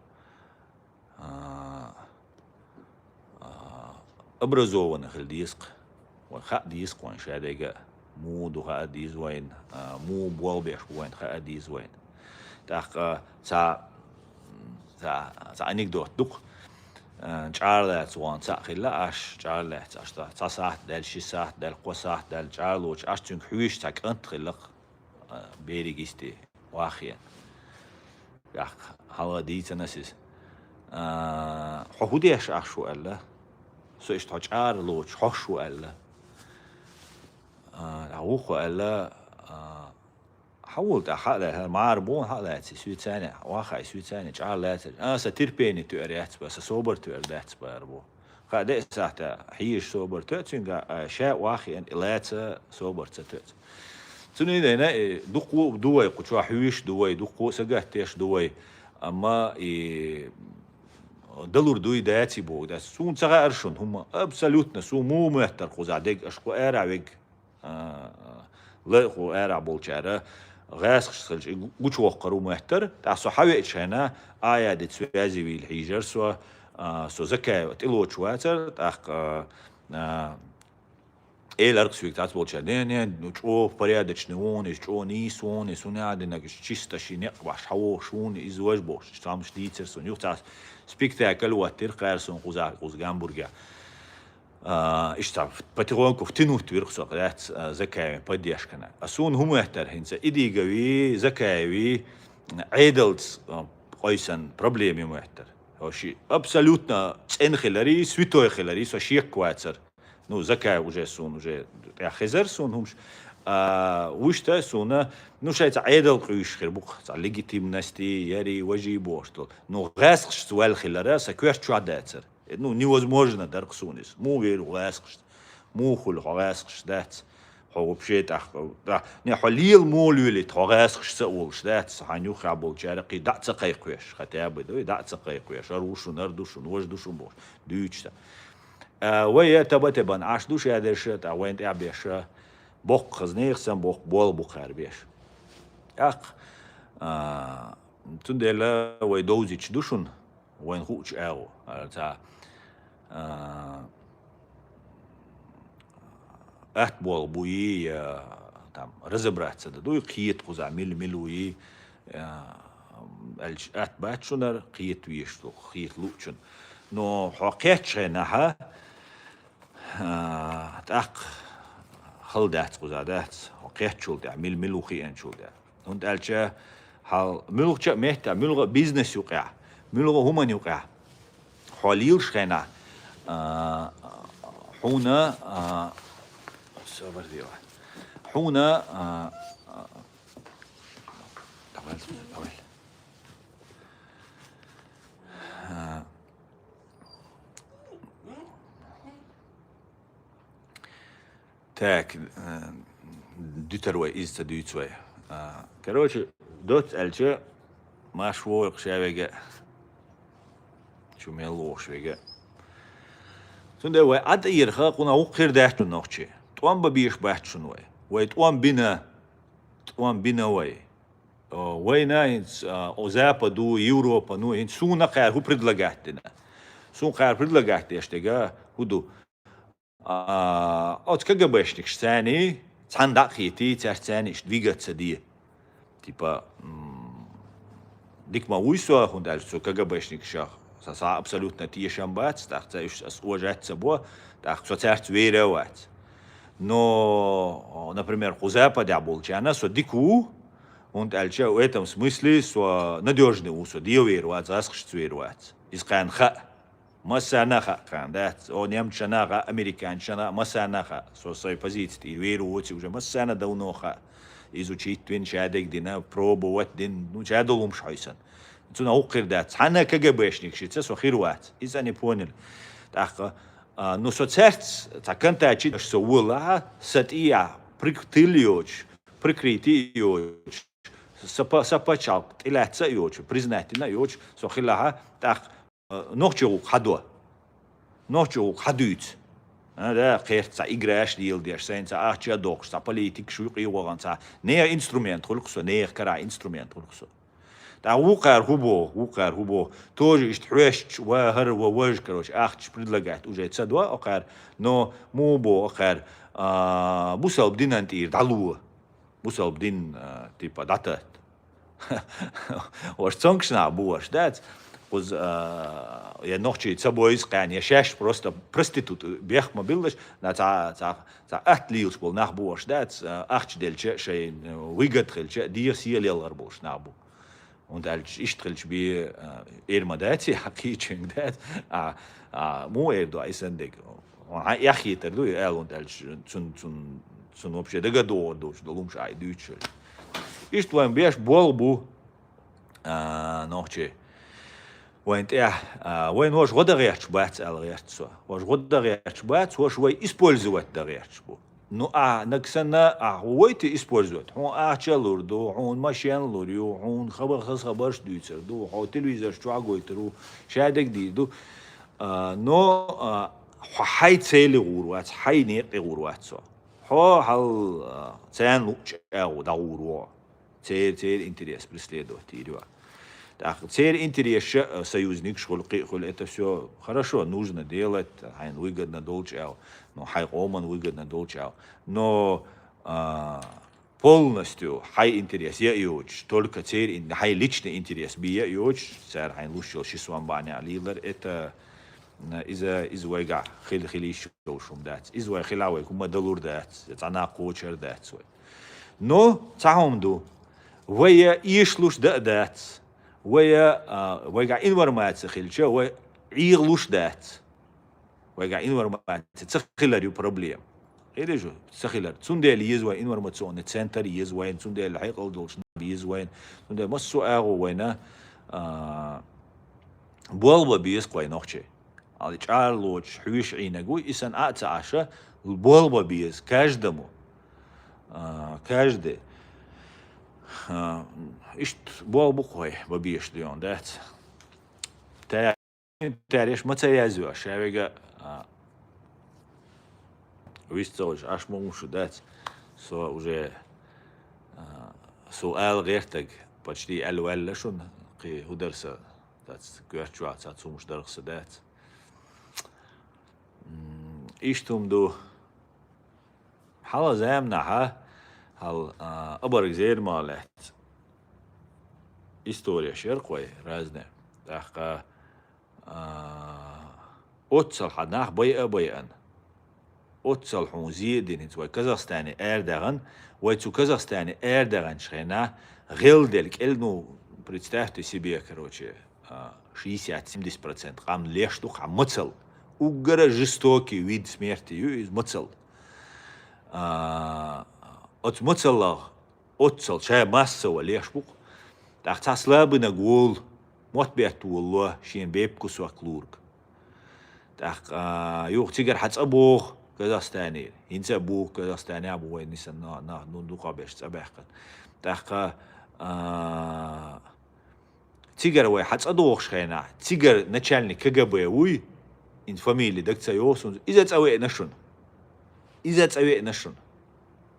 образованных диск وخا ديسق وان شاديجا مو دوها ديز وين مو بولبيش وين خا ديز وين تاق تا انيكدوت دوق چارلات وان تاخلا اش چارلات اش تا ساعت دل شي ساعت دل قوساعت دل چارلوچ اش تنك حويش تاك انتخلق بيريجيستي واخيا يا حالا ديتنسس حوديش اخشو الله سو اشتاج چارلوچ حشو الله اوخو الله حاولت أحلى معربون حلات سويت ثاني واقع سويت ثاني جعلات ستربيني توريات بس صوبر توريات باربو قاعد ساعة حيش صوبر تاتين شاء واقع أن إلات صوبر تات توني هنا دقو دوي قطع حويش دوي دقو سجاتيش دوي أما دلور دوي داتي بو ده سون تغا أرشون هم أبسلوتنا سو مو مهتر قزعدك أشقو أرع ويك لا خو أرع بولشارة غاس خشلش قوش وقرو مهتر تاع صحوي هنا آية دي تسوازي بالحجر سو زكاة تلو شواتر تاع الارق سويك تاع بولشادين نشوف بريادة شنون يشوف نيسون يسون عندنا شيستا شينق باش حو شون إزواج بوش تام شديتر سون يوقع سبيكتاكل واتر قارسون قوز جامبورجا اشتعف بتقول كفتنو تورق سقرات زكاة بديش كنا أسون هم يحتر هنسا إدي قوي زكاة عيدلت قيسن بروبليم يوم يحتر هو شيء أبسلوتنا إن خلاري سويتو خلاري سو شيء كواتر نو زكاة وجه سون وجه خزر سون همش وشتا سونا نو شايت عيدل قيش خير بوق ليجيتيم ناستي يري وجي بوشتل نو غاسخش سوال خلارا سكوير شو عداتر ну невозможно дарксунис му веру ласкш му хул хагасш дат вообще так да не халил молюли хагасш саулш дат ханю хабол жарqi дат цакайкуяш хотя бы дат цакайкуяш арушу нардушу вождушу бош дючта ويا تبان عاش دوش هذاش تا وين تعبيش بوق خزنيخسن بوق بول بخار بيش اق تندلا وي دوزيش دوشن وين خوش او تا أحبول بوي там разобраться да дуй қиет қуза милуи الج أتبعت شنر قيت ويشتو قيت لوچن نو حقيقة شنها تأق خلدات قزا دات حقيقة شول ده ملو خيان شول ده هند الج حال ملو شا مهتا ملو بيزنس يقع ملو هما يقع حاليل شنا حونا صبر ديوا حونا طول تاك دوتروي إز تدوتوي كروش دوت ألجا ما شو يقشى شو ميلوش ويجا تونده وای عد ایرخا قونا وقیر داشتون نخچه توان ببیش باشون وای توان بنا وای نه اوزاپا دو یوروپا نو این سونا قار هو предлагатина سون قار предлагатиштега هودو от КГБшник штани цандақити царцаниш двигаться ди типа дикма уйсо хундал со КГБшник шах саса абсолютно тиешам бац так ас уважаться бо так соцарц веревать но например хузапа дабулчана со дику он дальше в этом смысле со надежный усо диверовать засхшцверовать исканха масанаха кандат он немчанаха американчана масанаха со своей позиции веровать уже масана давноха изучить твин шадек дина пробовать дин ну шадолум шайсан تون أوقر دات حنا كجباشنيك شيء تسوى خيروات إذا نبونل تأخ نصوصات تكنت أشيد سوولها ستيا بريكتيليوش بريكريتيوش سباشال إلى تسيوش بريزناتنا يوش سو خلاها تأخ نوچو خدوا نوچو خدوت هذا خير تا إجراش ديال ديش سين تا أشياء دوكس تا بوليتيك شو يقولون تا نير إنسترومنت خلقسو نير كرا إنسترومنت خلقسو تا وقار هبو توجي اشتحوش وهر ووج كروش اختش предлагать уже цадва окар но мубо окар бусал бдин антир далу бусал бдин типа дата وش цонкшна буаш дат воз я ночи цабойс кан я шаш просто проститут бех мобилдаш на та атлиус бол нах буаш дат ахч делче шей выгатрелче диосиелер бош набу und als ich trillch bi madati haqiqing dat مو do isendek ja khiter do el und als sun вообще догодо do lumsh ai duch Isto vem bem bolbu, não che. وين وين واش غدا غيرتش بات على غيرتش واش غدا غيرتش بات واش هو использовать دا غيرتش بو ну نكسنا ويت использовать هون ачалур دو هون ماشين لوريو هون خبرش دويتر دو هو تلفزيون شو عقويترو شادك دي دو نو حي تسيلي غوروات حي نيقي غوروات سو هو هل تسان لوش او دا غورو تسير интерес преследовать Так, цель интерес союзник, это все хорошо, нужно делать, хайн выгодно долчал, но хай оман выгодно долчал, но полностью хай интерес я и уч, только цель хай личный интерес би я и уч, царь хайн лучше шисвам баня лилер, это из вайга хилиш шум дать, из вай хилавай кума далур дать, это она кочер дать свой. Но цахомду, вая ишлуш дать. ويقع إنورمات خلشة ويغلوش دات ويقع إنورمات تسخيلر يو بروبليم إيه جو تسخيلر تسوندل يزوين إنورماتسون السنتر يزوين تسوندل حيقل دولش يزوين تسوندل مسو أغو وينا بولبا بيس قوي نوخشي على تشارلوش حويش عينقوي إسان أعتعشة البولبا بيس كاجدمو كاجده Isto bol bukhoi babish dion dat. Тареш мацаязю, шавига вистолж аш могушу дать, со уже سؤال غيرتك почти الولا شون قي هدرسه دات كوارتشوا تاتسومش درسه دات. Isto do حالا زامنا ها هل أبرق زير مالت история شرقوي رازنا داخل أتصل حدناخ بيئن أتصل حون زيدين انتوي كازاخستاني اردغن ويتو كازاخستاني اردغن شخينا غيل دلك إلنو представьте себе, короче, 60-70% قام лешту قام مцел угора жестокий вид смерти из مцел от мцеллах отцел чая массово лешбук так та слабына гол мот бертулла шин бепкус ваклург так юх тигер хацабох казахстани инца бух казахстани абуй нисан на нунду қабеш цабахкан так тигер вай хацадох шхена тигер начальник КГБ уй ин фамилии дакцайосун иза цаве нашун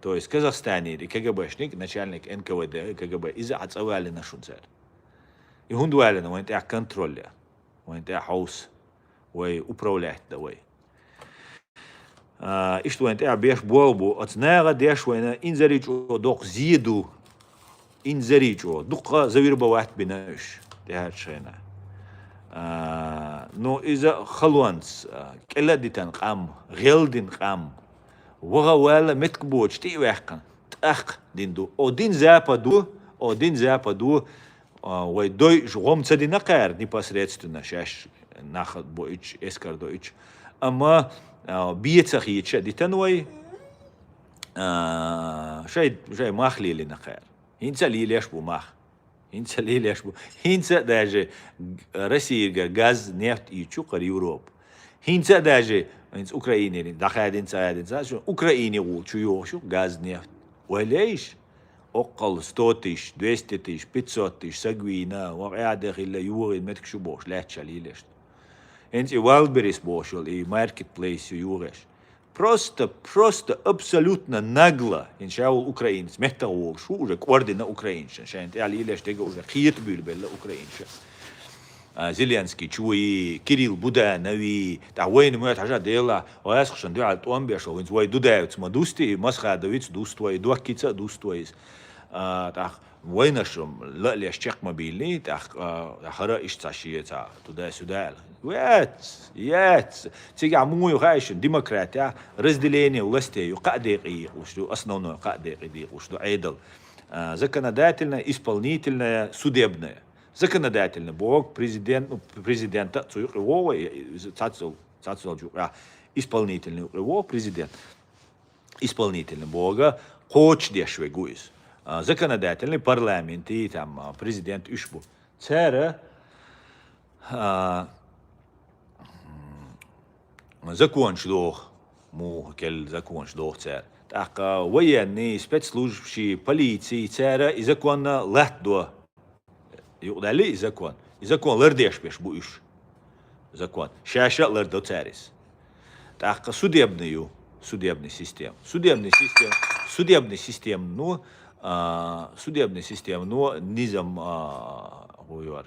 То есть в Казахстане КГБшник, начальник НКВД, КГБ, из-за отцовали на шунцер. И он дуали на момент контроля, момент хаус, вой управлять давай. И что момент беш болбу, от нега деш война инзаричу док зиду, инзаричу, дука завирбовать бинаш, дешена. Но из-за халуанс, келадитан кам, гелдин кам. وغوالا متكبوش تي وحقا تأخ دين دو أو دين زابا دو ويدوي جغوم تسدي نقار ني باسريتستنا شاش ناخد بو إيش إسكار دو إيش أما بيتسخي إيش دي تنوي شاي ماخلي لي نقار هينسا لي ليش بو ماخ هينسا داجي روسيا غاز نفط إيشو قر يوروب هينسا داجي из Украины, дахадинца, Украине учуёшу газ нефть. وليش أقل 100,000 200,000 500,000 سقوينا وقاعد إلا يوري متك شو بوش لا تشالي ليش. أنت والبريس بوشل إي ماركت بليس يوريش. Просто абсолютно нагло, иншалл украинец, мехтавол, шо уже координа украинщин, шант я лилеш тега уже хит бюльбелла украинщин. Зеленский, чуи, Кирилл Буданови, та войны мы это дела, оясхшан дуал томбешо, винц вой дудают мадусти, масхадовиц дуствой, дуакица дуствой. Так войнашом леш чек мобильный, так хара ишцашиета туда-сюда. Нет, тига мою хайшин, демократия, разделение властей, кадеки, что основное кадеки, что айдл, законодательное, исполнительное, судебное. Законодательно Бог президента Цуйхового исполнительный его президент исполнительный Бога коч дешве гуис законодательный парламент и там президент ушбу. Цера закон шлох, кель закон шлох цер. Так военные спецслужбы полиции цера и закон латдо. Юдали и закон. И закон лардеш беш буиш. Закон. Шаша лардо церис. Так судебный систем. Судебный систем, но низам говорю.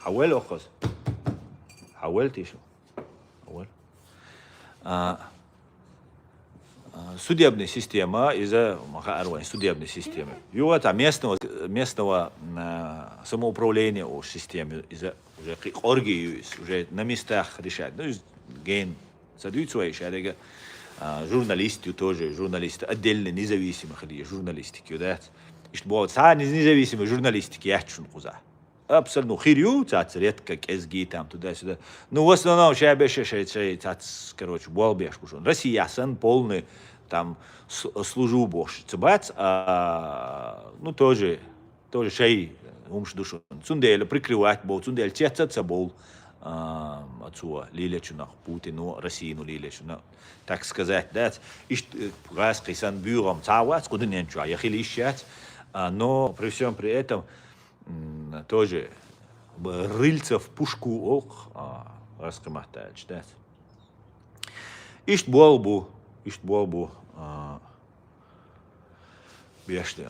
حول أخذ حولت شو حول судебная система из-за судебной системы. Его там местного самоуправления о системе из-за уже оргии уже на местах решать. Ну, ген задают свои шарига. Журналисты тоже, журналисты отдельно независимых журналистики, да. И что бывает, независимые журналистики, я чун куза. Абсолютно хирю, цац редко кезги там туда-сюда. Ну, в основном, цац, короче, болбеш кушон. Россия сан полный там служу бош. Цабац, ну, тоже шей умш душон. Цундель прикрывать бол, цундель цеца бол. Отцу лилечунах Путину, Россию лилечунах. Так сказать, да. И раз кисан бюром цавац, куда не ничего, я хилищать. Но при всем при этом тоже рыльца в пушку раскомахтает, читать. Ишт болбу, бешли.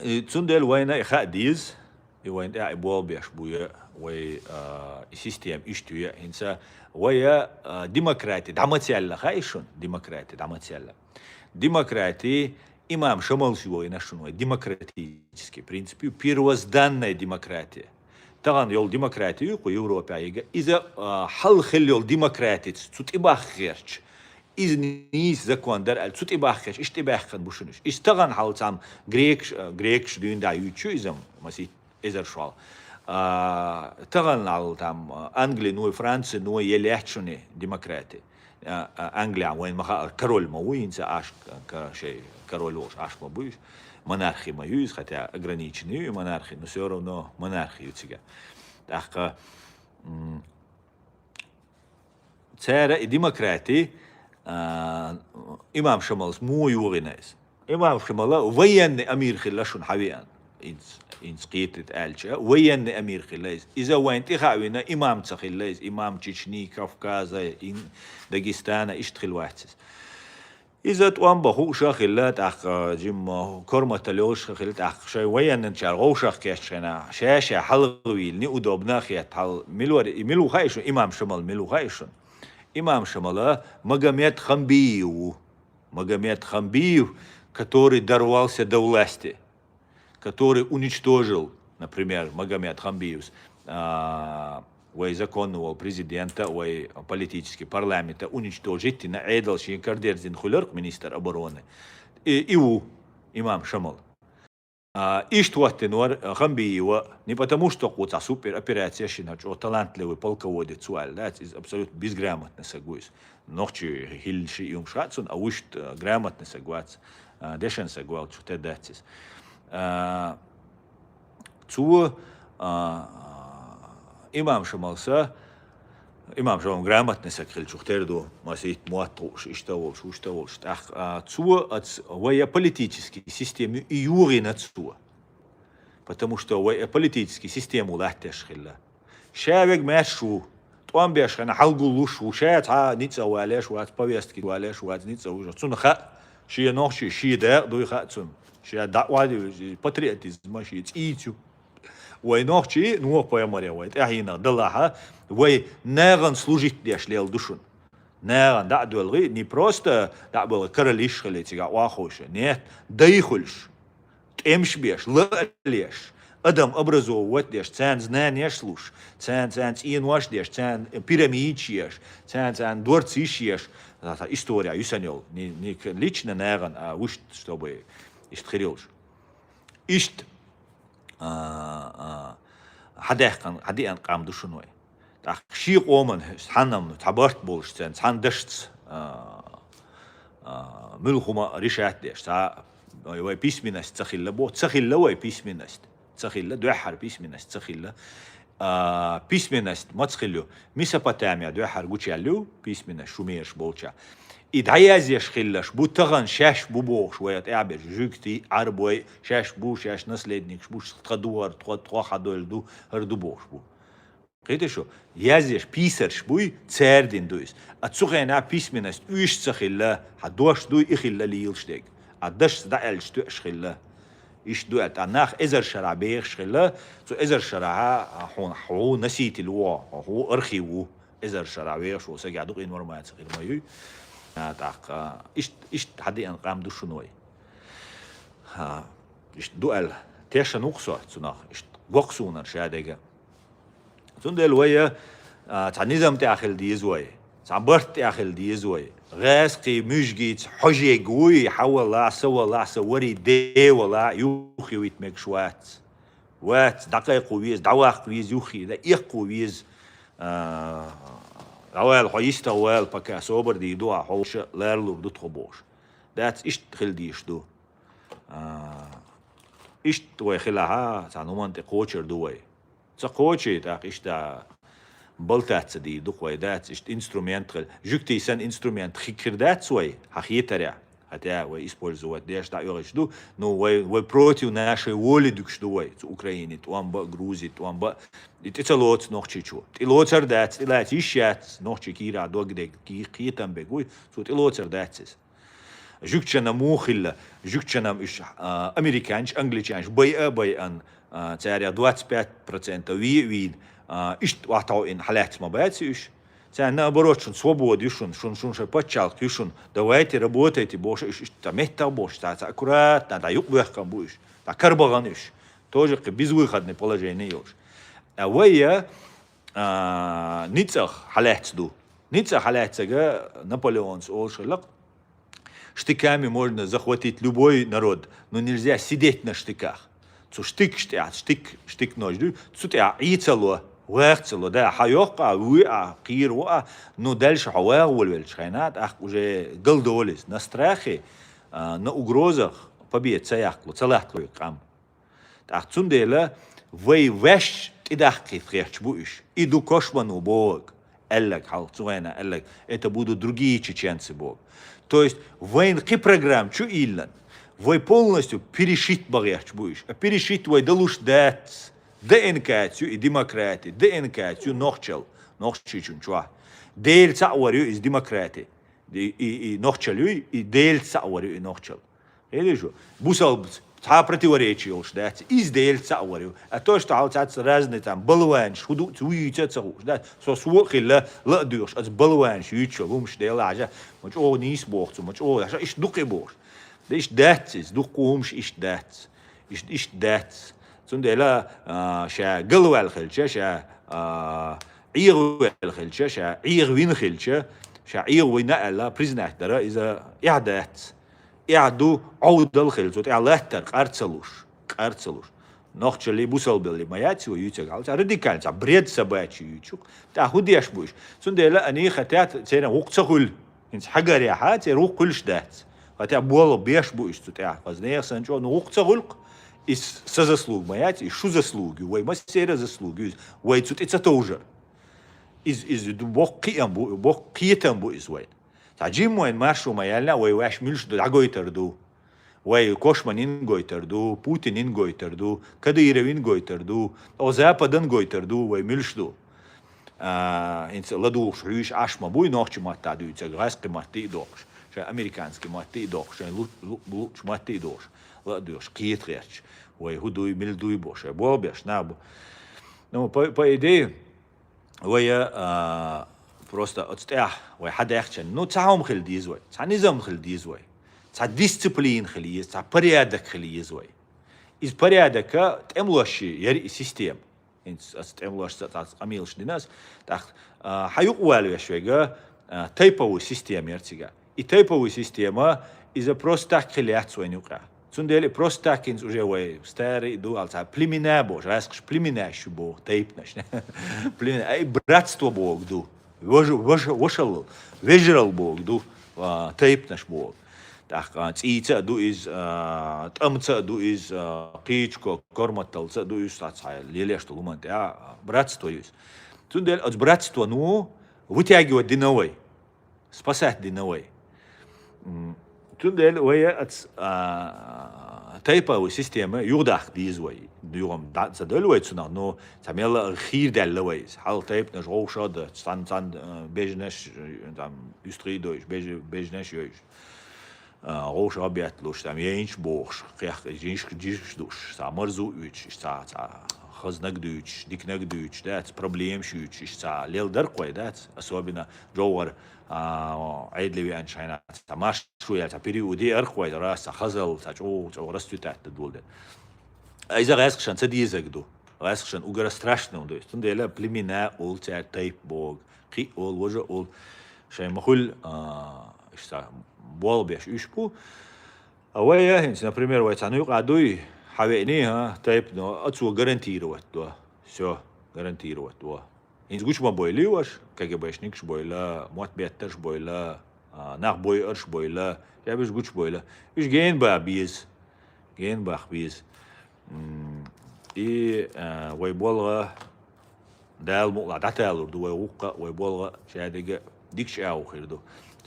И цундель война и хадиз, и война и бол беш буя, вой систем иштуя, инса войя демократия, даматиалла хайшун, демократия, даматиалла. Демократия имам шамал сегодня нашунуй демократический принцип, первозданная демократия. Таган йол демократию ку Европа ига иза халхил йол демократия цут ибахерч из низ закон дар аль цут ибахерч ишт ибаххан бушунуш иш таган хал сам грекш дюн да ючу изам маси изер швал таган ал там Англия ну и Франция ну и елячуне демократия. Англия, войн маха король мауинца аж шей король уж аж мабуш монархия маюс, хотя ограниченную монархию, но все равно монархию тебя. Так цера и демократии имам Шамалс мой угинайс. Имам Шамала военный амир хиллашун хавиан إن سقيت ألشة وين أمير خلاص إذا وين تخاوينا إمام تخلاص إمام تشني كافكازا إن داغستان إشتغل واحدس إذا توام بخو شاخلات أخ جم كرمة تلوش خلت أخ شيء وين نشار غوشخ كيشنا شاشة حلويل ني أدوبنا خيات حل ملو خايشون إمام شمال ملو خايشون إمام شمال مجميات خمبيو который дорвался до власти, который уничтожил, например, Магомед Хамбиус, законного президента, политический парламент, уничтожить на Эйдал Шинкардерзин Хулерк, министр обороны, и имам Шамал. И что тенор Хамбиева не потому, что это супер операция, что талантливый полководец, да, абсолютно безграмотно согласен. Ночью хильши и умшатсон, а уж грамотно согласен. Дешен согласен, что это датис. Имам Шамалса, имам Шамал грамотно сокрыл, что терду масит муатруш, иштаволш. Вая политический системе и юри нацуа. Потому что вая политический систему лахтешхилла. Шавек мэшу, туам бешхана халгулушу, шаят ница валеш, ват повестки валеш, ват ница уже. Цунха, шия нохши, шия дэр, дуйха цун. Шия даквади, патриотизм, шия цитю. Вой нохчи, ну поэмаря, вой ахина далаха, вой неран служить дешлел душун. Неран да дуэлги не просто да было королиш халетига вахоша, нет, даихульш, темшбеш, лалеш, адам образовывать деш, цен знания слуш, цен инваш деш, цен пирамидчиеш, цен дворцишиеш, это история, юсанел, не лично неран, а уж чтобы истхирилш. Ишт حديقا قام دشنوي تخشي قومن حنم تبرت بولش تن حندشت ملخما ريشات ديش تا وي بيسمينست تخيل بو تخيل وي بيسمينست تخيل دوحر بيسمينست تخيل بيسمينست ما تخيلو ميسوبوتاميا دوحر غوتشالو بيسمينست شوميرش بولشا إدعيازيش خيلش بو تغن شاش بو بوش ويات اعبر جوكتي عربوي شاش بو شاش نسليدنيكش بوش تقدوار تقوا خدول دو هردو بوش بو قيت شو يازيش بيسرش بوي تساردين دويس اتسوغينا بيسمينست ويش تخيل حدوش دو يخيل ليلش ديك ادش دعلش تو اشخيل إيش دوت أناخ إزر شرع بيخ شخلا تو إزر شرع هو نسيت الوا هو أرخيو إزر شرع بيخ شو سجع دوق إن ورما تسقيل ما يو تاق إيش حدي أن قام دو شنوي ها إيش دوال تيش نقصه تناخ إيش وقصونا شادجة تندل ويا تعنيزم تأخل ديزوي تعبرت تأخل ديزوي غاسقي مشجيت حجي قوي حول لا سوري دي ولا يوخي ويتمك شوات وات دقيق ويز دواق ويز يوخي لا إيق ويز أول حيست أول بكا صبر دي دوا حوش لارلو بدو تخبوش دات إيش تخل ديش دو إيش توي خلاها تعنوان تقوشر دوي تقوشي تاق إيش تا بلتات دي دوخوي دات إيش إنسترومنت خل جوكتي سن إنسترومنت خيكر دات سوي حخيتريا حتى وي إسبولزوات ديش تا يورش دو نو وي بروتيو ناشي وولي دوكش دوي تو أوكرايني توان با غروزي توان با إتلوت نوخشيشو إتلوتر دات إلات إيشات نوخشي كيرا دوغ ديك كي قيتم بيقوي تو إتلوتر داتس جوكتشنا موخلا جوكتشنا إيش أمريكانش أنجليشانش باي أن تاريا 25% ويد إيش وقتاو إن حالات ما بيتش تاني наоборот شون свободы شون شبачалки شون давайте работайте больше إيش تمهتا больше تا аккуратно تا يقبح بوش تا كربغانش тоже безвыходное положение يوش ويا نيتسخ حالات دو نيتسخ حالات جا نابلеон олшылык штыками можно захватить любой народ но нельзя сидеть на штыках цу штык нож ду цу тя يتسلو وقتلو ده حيوقع وقع قير وقع نو دالش حواغول والشخينات اخ уже голдолис на страхе на угрозах побед цаяхлу цалахлу قام так цунделе вей веш тидахки фрехч буиш иду кошману бог эллек хал цуэна эллек это будут другие чеченцы бог то есть военный программ чу иллан вой полностью перешить багяч буиш перешить вой далуш дат دينكاتيو ديمقراطي دينكاتيو نوخشيچون چوا ديل صاوريو از ديمقراطي دي نوخشليو ديل صاوريو نوخشل элежу бусал та противоречие уж да из дел صاوريو а то что алцац разные там балванш худу уйцеца уж да со свохила ла дюш аз балванш ючо умш дела ажа моч о нис бохцу моч о аш иш дуки бох да иш датс дукумш иш датс иш датс تندلا شا قلوال خلشة شا عير خلشة شا عير وين خلشة شا عير وين ألا بريزنات درا إذا إعدات إعدو عود الخلشة إعلاتر قارتسلوش نخش اللي بوصل باللي ما ياتي ويوتيك على راديكال تاع بريد سباتي يوتيك تاع هودياش بوش تندلا أني خطات تينا وقت سهول إنت حجر يا حات يروح كلش دات خطا بولا بيش بوش تاع قصدي سنجو وقت سهول из со заслуг моять, и шу заслуги, ой, мастера заслуги, ой, тут это тоже. Из бог киетам бу из ой. Таджим мой маршу маяльна, ой, ваш мильш дагой терду. Ой, кошманин гой терду, Путинин гой терду, Кадыровин гой терду, о Западен гой терду, ой, мильшду. Инц ладу шрюш ашма буй ночи матта дуйца, гайский матти докш, ша американский матти докш, ша луч матти докш. ладуш киетряч, ой, худой мельдуй боше, бобеш, набу. Ну, по идее, ой, просто отстя, ой, хадехчен, ну, цаум хилдиз, ой, цанизам хилдиз, ой, ца дисциплин хилдиз, ца порядок хилдиз, ой. Из порядка темлоши яри систем. Темлош ца амилш динас, так, хаюк уалю швега, тайповую систему яртига. И тайповую система из-за просто так хилят свой нюкра. Цундели просто так инс уже ой старый дуал ца племена бож, раскш племена шубо, тайпнаш. Племена, ай братство бог ду. Вошел, вежерал бог ду, тайпнаш бог. تاخ تيتا دو إز تأمتا دو إز قيتشكو كورماتل تا دو إز تاعي ليليش تلومان تاع براتستو يوز تندل أز براتستو نو وتاجي ودينوي спасать دينوي تندل ويا أتس تايبا وسيستم يوداخ بيزوي ديوم تدلوي تسنا نو تعمل خير دلويز حال تايب نجو شاد ستان بيجنش تام يستري دوش بيجنش يوش روش أبيتلوش تام ينش بوش قيح جيش دوش سامرزو يوش سا خزنك دوش ديكنك دوش دات проблем شوش سا ليل درقوي دات أسوابنا جوار عيد لي عن شينا تماش شوية تعبيري ودي أرقوي راس خزل تجو رستو تحت الدول ده إذا غاسقشان تديزك دو غاسقشان أجر страшно ده تندلا بلمينا أول تاع تايب بوغ قي أول وجه أول شيء مخول إشتا بول بيش إشبو أويا هنس например ويتعنو قعدوي حوينيها تايب نو أتسو гарантировать دو все гарантировать دو إنز قوش ما بويليوش كاكي بايشنيكش بويلا موات بيترش بويلا ناخ بوي أرش بويلا جابش قوش بويلا إيش جين با بيز جين باخ بيز ويبولغا دال مقلع داتالور دو ويوقع ويبولغا شادقة ديكش أو خير دو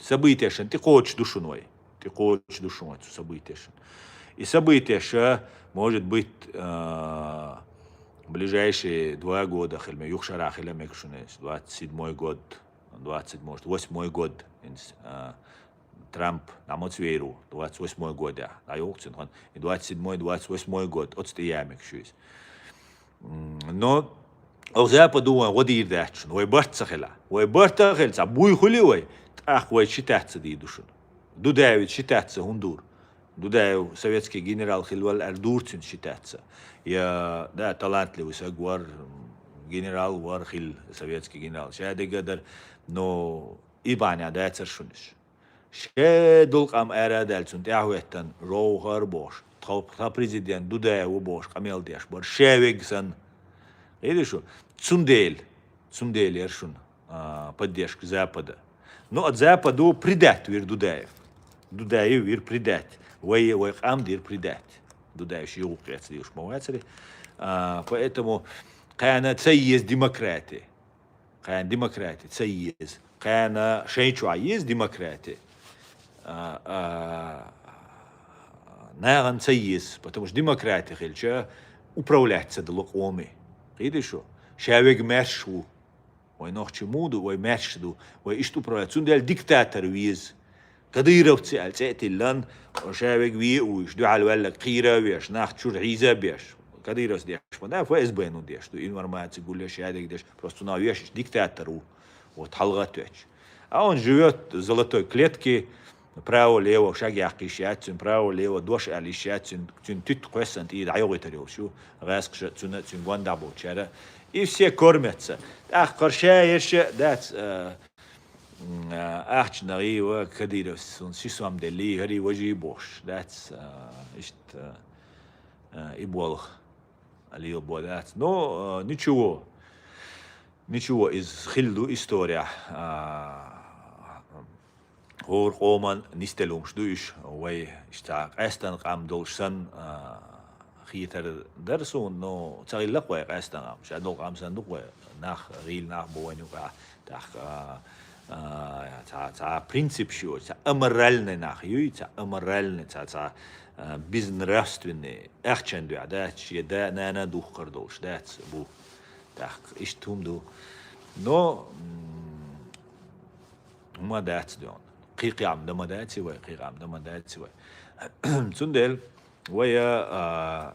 событияшен تقوش душуной تقوش душуной событияшен и событияша может быть ближайшие 2 года хельме юхшара хельме кшунес 27 год 20 может 8 год Трамп на моцверу 28 года а юхцин хон и 27 28 год отстоями кшуис но Западу ودير داشن ويبرتخلا ويبرتخل صبوي خلوي أخوي شتات دي دوشن دو داويد شتات هندور دو داو советский генерал خلوال أردورتين شتات يا ده طلعت لي وسجور جنرال ورخيل советский генерал شاد قدر نو إبانيا ده ترشونش شادول قام أرادل سنت أهوتن روهر бош تا президент دو داو бош قاميل ديش بر شاويجسن إيه شو цундель ершун поддержка Запада. Но от Западу предать вир Дудаев. Дудаев вир предать. Вой ам дир предать. Дудаев еще укрепится лишь мовацари. Поэтому кана цейез демократия. Кана демократия цейез. Кана шейчуа есть демократия. Наган цейез, потому что демократия хельча управляется долокоми. إيه شو شاويج ماشو وينوخش مودو ويماشدو ويشتو براتون ديال ديكتاتور ويز قديرة وتسأل تأتي لان وشاويج وي ويشدو على ولا قيرة ويش ناخد شو عيزة بيش قديرة ديش ما ده فايز بينو ديش دو إنور ما تقول ليش هذا ديش просто ناويش ديكتاتور وتحلقات ويش أون живет золотой клетки право-лево шаги ақишатсин право-лево дош алишатсин тюн тют қойсан и дайоғы тарел шу ғасқша тюна тюн гуандабу чара и все кормятся ах қаршаерше дат ахчнаги ва кадиров сун сисам дели хари важи бош дат ишт и бол алил бодат но ничего из хилду история هور قومان نستلومش دوش وي اشتاق استن قام دولشن خيتر درسون نو تغيلق وي استن قام شادو قام صندوق وي ناخ غيل ناخ بوانيو قا تاخ تا принцип شو تا امرالنا ناخ يوي تا امرالنا تا безнравственный ахчен ду да чи да нана дух кардолш да бу так иштум ду но ما دات دون قيقي عم دم داتي وي قيقي عم دم داتي وي تندل ويا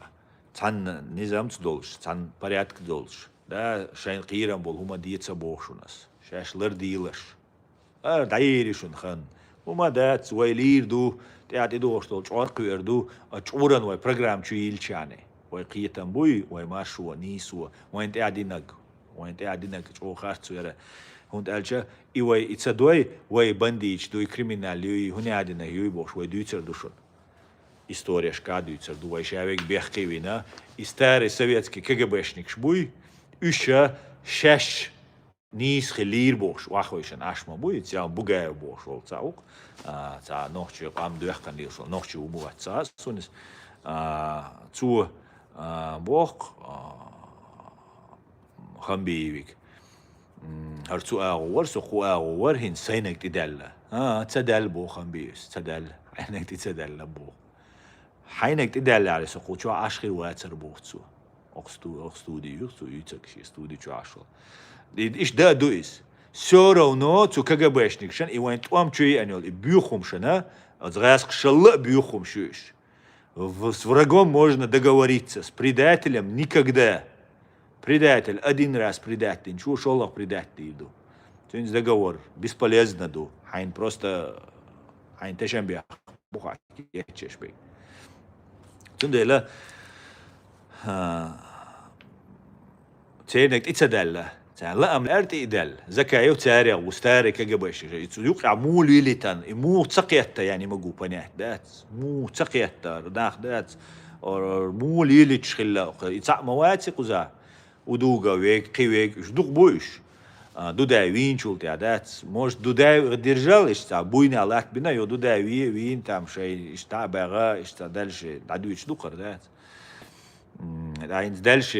تان نظام تدولش تان порядок دولش да шайн قيران بول هما ديتسا بوشونس شاشلر ديلش دايريشون خان هما دات وي ليردو تاعتي دوشتول چورق يردو چورن وي برنامج يلچاني وي قيتن بوي وي ماشو نيسو وين قاعدينك چو خارتو يرا هوند ألجا إيوه إتصدوي وي بنديج دوي كريمينال يوي هوني عادنا يوي بوش وي دويتر دوشون история шка دويتر دوي شاويك بيحكي وينا истарي советский КГБшник шбуй уща шаш نيس خلير بوش واخويشن أشما بوي تيا بوجا بوش ولا تاوك تا نوختي قام دوخ كان ليسو نوختي وموات تا سونس تو بوق خمبيك هرتو أغور سقو أغور هن سينك تدل تدل بو خمبيس تدل حينك تدل بو حينك تدل على سقو شو عشر واتر بوتسو أقصدودي يتك شي استودي شو عشر إيش ده دويس سورو نو تو كجباشنك شن إيوان توام شيء أنيول بيوخم شنا أزغاسك شلّ بيوخم شوش с врагом можно договориться, с предателем никогда. Предатель, один раз предатель, ничего шолох предатель иду. То есть договор, бесполезно ду. Хайн просто, хайн тешембия, бухать, ечешбей. Тунделя, تينك إتسدل لا أم الأرض إدل زكايو تاريخ وستاري كجبش يوقع مو ليلتان مو تقيت يعني مجو بنات دات مو تقيت داخ دات أو مو ليلتش خلا يتع مواتي قزا ودوجا ويك قويك إيش دوق بويش دودا وين شو تعدات مش دودا درجال إيش تعبوين على بنا يو دودا وين تعم شيء إيش تعبغا إيش تعدلش تعدو إيش دوقر دات عين دلش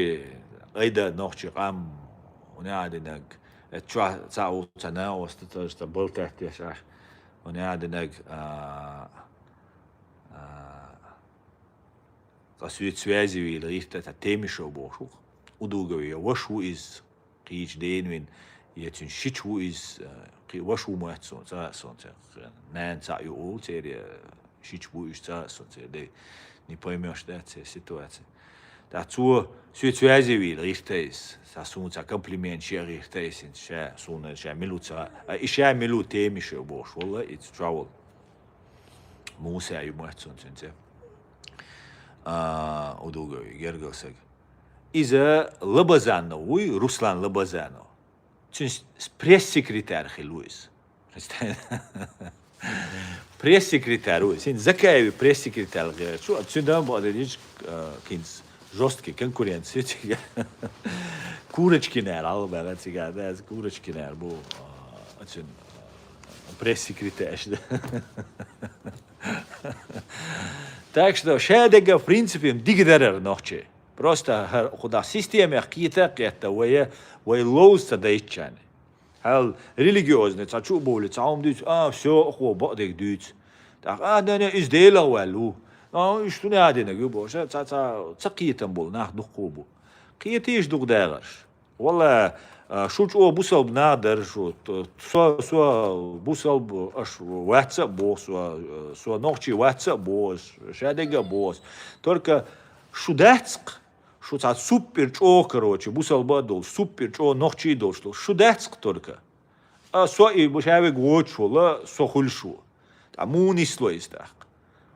أيدا نوختي قام ونعدناك تشوا تاو تناو استبل تحت يشاش ونعدناك تسويت سوازي ويلريت تتيمي شو بوشوك ودوغوي وشو إز قيج دين وين يتن شيتشو إز وشو مهتسون تاسون نان تايو أول تيري شيتشو إز تاسون تيري نيبويميوش دات سيتواتي Dazu Südsuezi will richtig, das uns ein Kompliment sehr richtig sind, so eine sehr Minute, ich sehr Minute mische Bosch, wolle, it's travel. Muss ja immer so sind sie. Удуго Гергосек. Иза Лабазано, уй Руслан Лабазано. Чуть пресс-секретарь Хилуис. Пресс-секретарь, син Закаеви пресс-секретарь. Что отсюда будет лишь кинс. Жесткий конкуренция. Курочкинер, албан, цигада, курочкинер, бу, очень пресс-секретарь. Так что, шедега, в принципе, дигдерер ночи. Просто, куда система какие-то, это, вое лоуста даичане. Хал религиозный, цачу боли, цаум дуть, все, бадик дуть. Так, да не, издела валу. إيش تنادينا جوبو تقيتن بول ناخد قوبو قيتيش دوق داغرش والله شو جو بوصل بنادر شو سوا بوصل اش واتساب بوس سوا نوختي واتساب بوس شاديغا بوس только شو داتسق شو تاع سوبر جو короче بوصل بدول سوبر جو نوختي دوشلو شو داتسق только سوا и بشاوي غوچ ولا سوخل شو مو نيسلو يستاق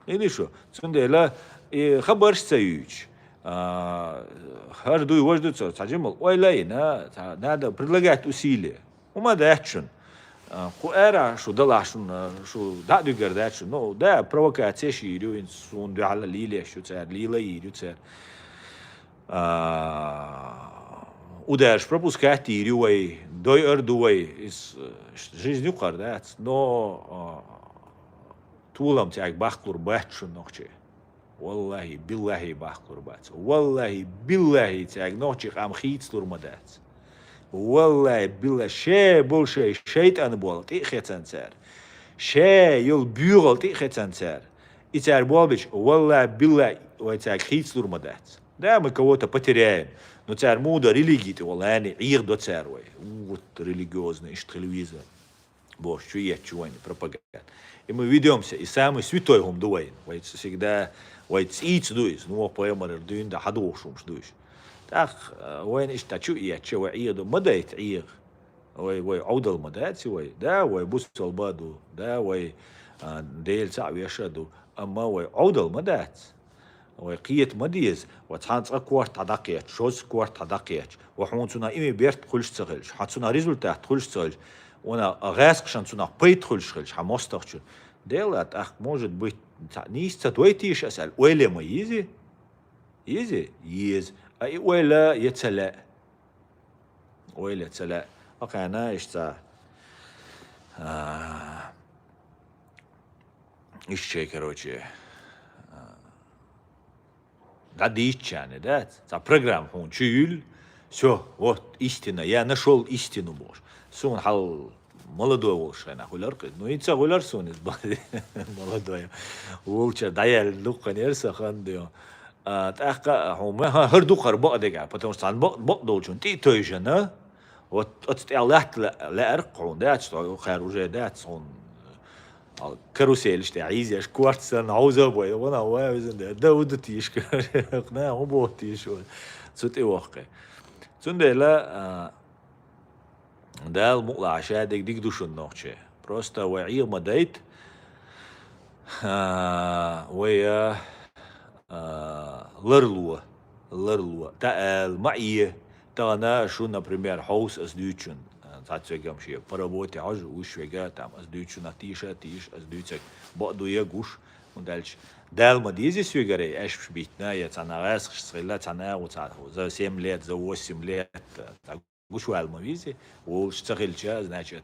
или что? Цундела и хабарш цаюч. Каждую вождуцу, сажимал, ой лайна, надо предлагать усилия. Ума дачун. Хуэра, что далашун, что даду гардачун, ну да, провокация ширюин, сунду ala лилия, что царь, лила ирю царь. Ударш пропускать ирюой, дой ордуой, из жизнью кардать, но طولم تاعك باخطر باتشو نوختي والله بالله باخطر بات والله بالله تاعك نوختي قام خيتلور مدات والله بالله شي بولشي شيطان بول تيختن سار شي يل بيغل تيختن سار итяр болбич والله بالله وتاعك خيتلور مدات да мы кого-то потеряем но царь мудо религии والله يعني عير до царь вот религиозный телевизор бош что я чего не пропаганда. И мы ведемся, и самый святой он дует, вот всегда, вот иц дует, ну поэмер дуин да хадошум дует. Так, войн иш тачу и ачева иеду мадает иер, вой аудал мадает вой, да, вой бусал баду, да, вой дейл цавешаду, ама вой аудал мадает. وي قيت مديز وتحانت أكوارت عداقيت شوز كوارت عداقيت وحونتنا إمي بيرت خلش تغلش حاتنا ريزولتات خلش تغلش ونا غاسق شانتنا بيت خلش خلش حماستخشو ديلات أخ может быть نيستا دويتيش أسأل ويلي ما يزي يز أي ويلا يتسلا ويلا يتسلا أنا إيش شيء короче да дичане, да, за программ он чуюл, все, вот истина, я нашел истину Божь. Сон хал молодой волшебник, хуларка, ну и це хулар сон из молодой, волча, да я лука нерса хандио. Так, هم هردو خرباء دقة، потому что он بق دولشون تي تويجنا، وتستعلت لا أرقون ده تستعلو خارجة ده تصون كاروسيل اشتي عايز يش كوارتسن عاوزة بوي وانا وازن ده ودتي يش قنا هو بوتي شو صوت واقع صندق لا ده المقلع عشان ديك دوش النوتشة просто وعي مديت ويا لرلوه تقال معي تانا شو например хаус as дючен Tatsächlich am Schiff. Поработе аж уж вега там as дючу на тиш as дючек бадуя гуш und als Dalma diese Sügere echt spielt ne jetzt an der Reise schrillat an der und so 7 лет за 8 лет так гуш والما визи واشتغل جاز значит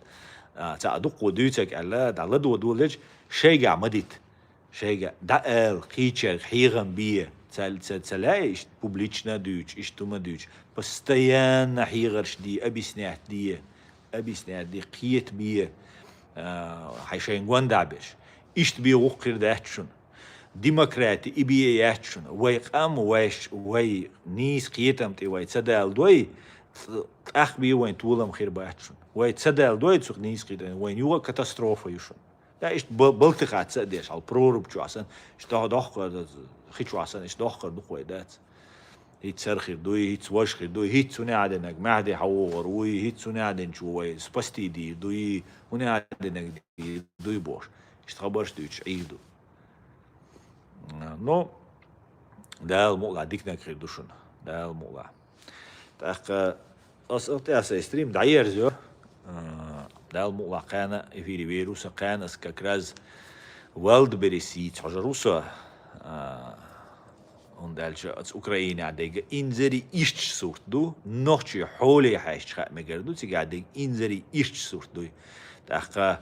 تعدق ودوتك على دلد ودولج شيء عمدت شيء دال قيتشر خيرن بيه تلاقي публично дюч иштума дюч постоянно хирш دي أبي سنات دي قيت بيه حيشين دعبش إشت بيه وقر داتشون ديمقراطي إبيه ياتشون ويقام وي نيس قيتم تي وي تصدال دوي أخ بيه وين طولم خير باتشون وي تصدال دوي تسوق نيس قيتم وين يوغا كاتاستروفا يشون دا إشت بلتقات سأديش على البرورب جو عسان إشت داخل خيشو عسان إشت داخل دقوي دات هيت سرخير دوي هيت سواشخير دوي هيت سوني عدنك معدي حوور وي هيت سوني عدن شوي سباستي دي دوي هوني عدنك دي دوي بوش اشتخبرش دويتش عيدو نو ده المقلع ديك نكري دوشون ده المقلع تاق أصلتي أسا استريم دعير زيو ده المقلع قانا إفيري فيروسا قانا سكاكراز والد بريسيت حجروسا und als Ukraine عديق إنزري إيش صورت دو نوشي حولي حيش خا مجردو تيجي عديق إنزري إيش صورت دو تأخا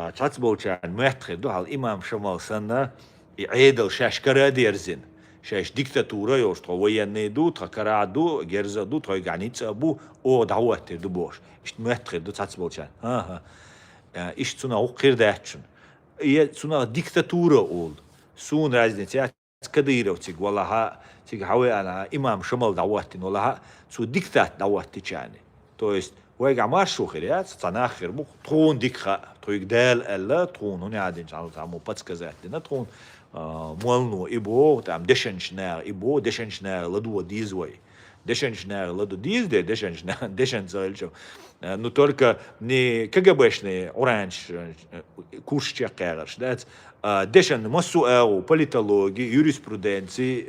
تحسبوا كان محتخ دو على الإمام شمال سنة يعيدل شاش كرادي يرزن شاش ديكتاتورة يوش طويا نيدو تكرا دو جرزا دو تاي غانيت أبو أو دعوات دو بوش إيش محتخ دو تحسبوا كان إيش تنا وقير داتشن إيه تنا ديكتاتورة أول سون رازنتيات كديرة وتيج والله ها تيج حوي أنا إمام شمال دعوتين والله ها سو ديكتات دعوتي يعني تويست ويجع ما شو خيرات تناخر بو ترون ديكخا تويج دال ألا ترون هنا عادين جالو تعمو باتس كذا دينا ترون مولنو إبو تعم دشنشنا إبو دشنشنا لدو ديزوي دشنشنا لدو ديز ده دشن زالجو ну только не КГБшные оранж курс чекерш да дешен массу политологии юриспруденции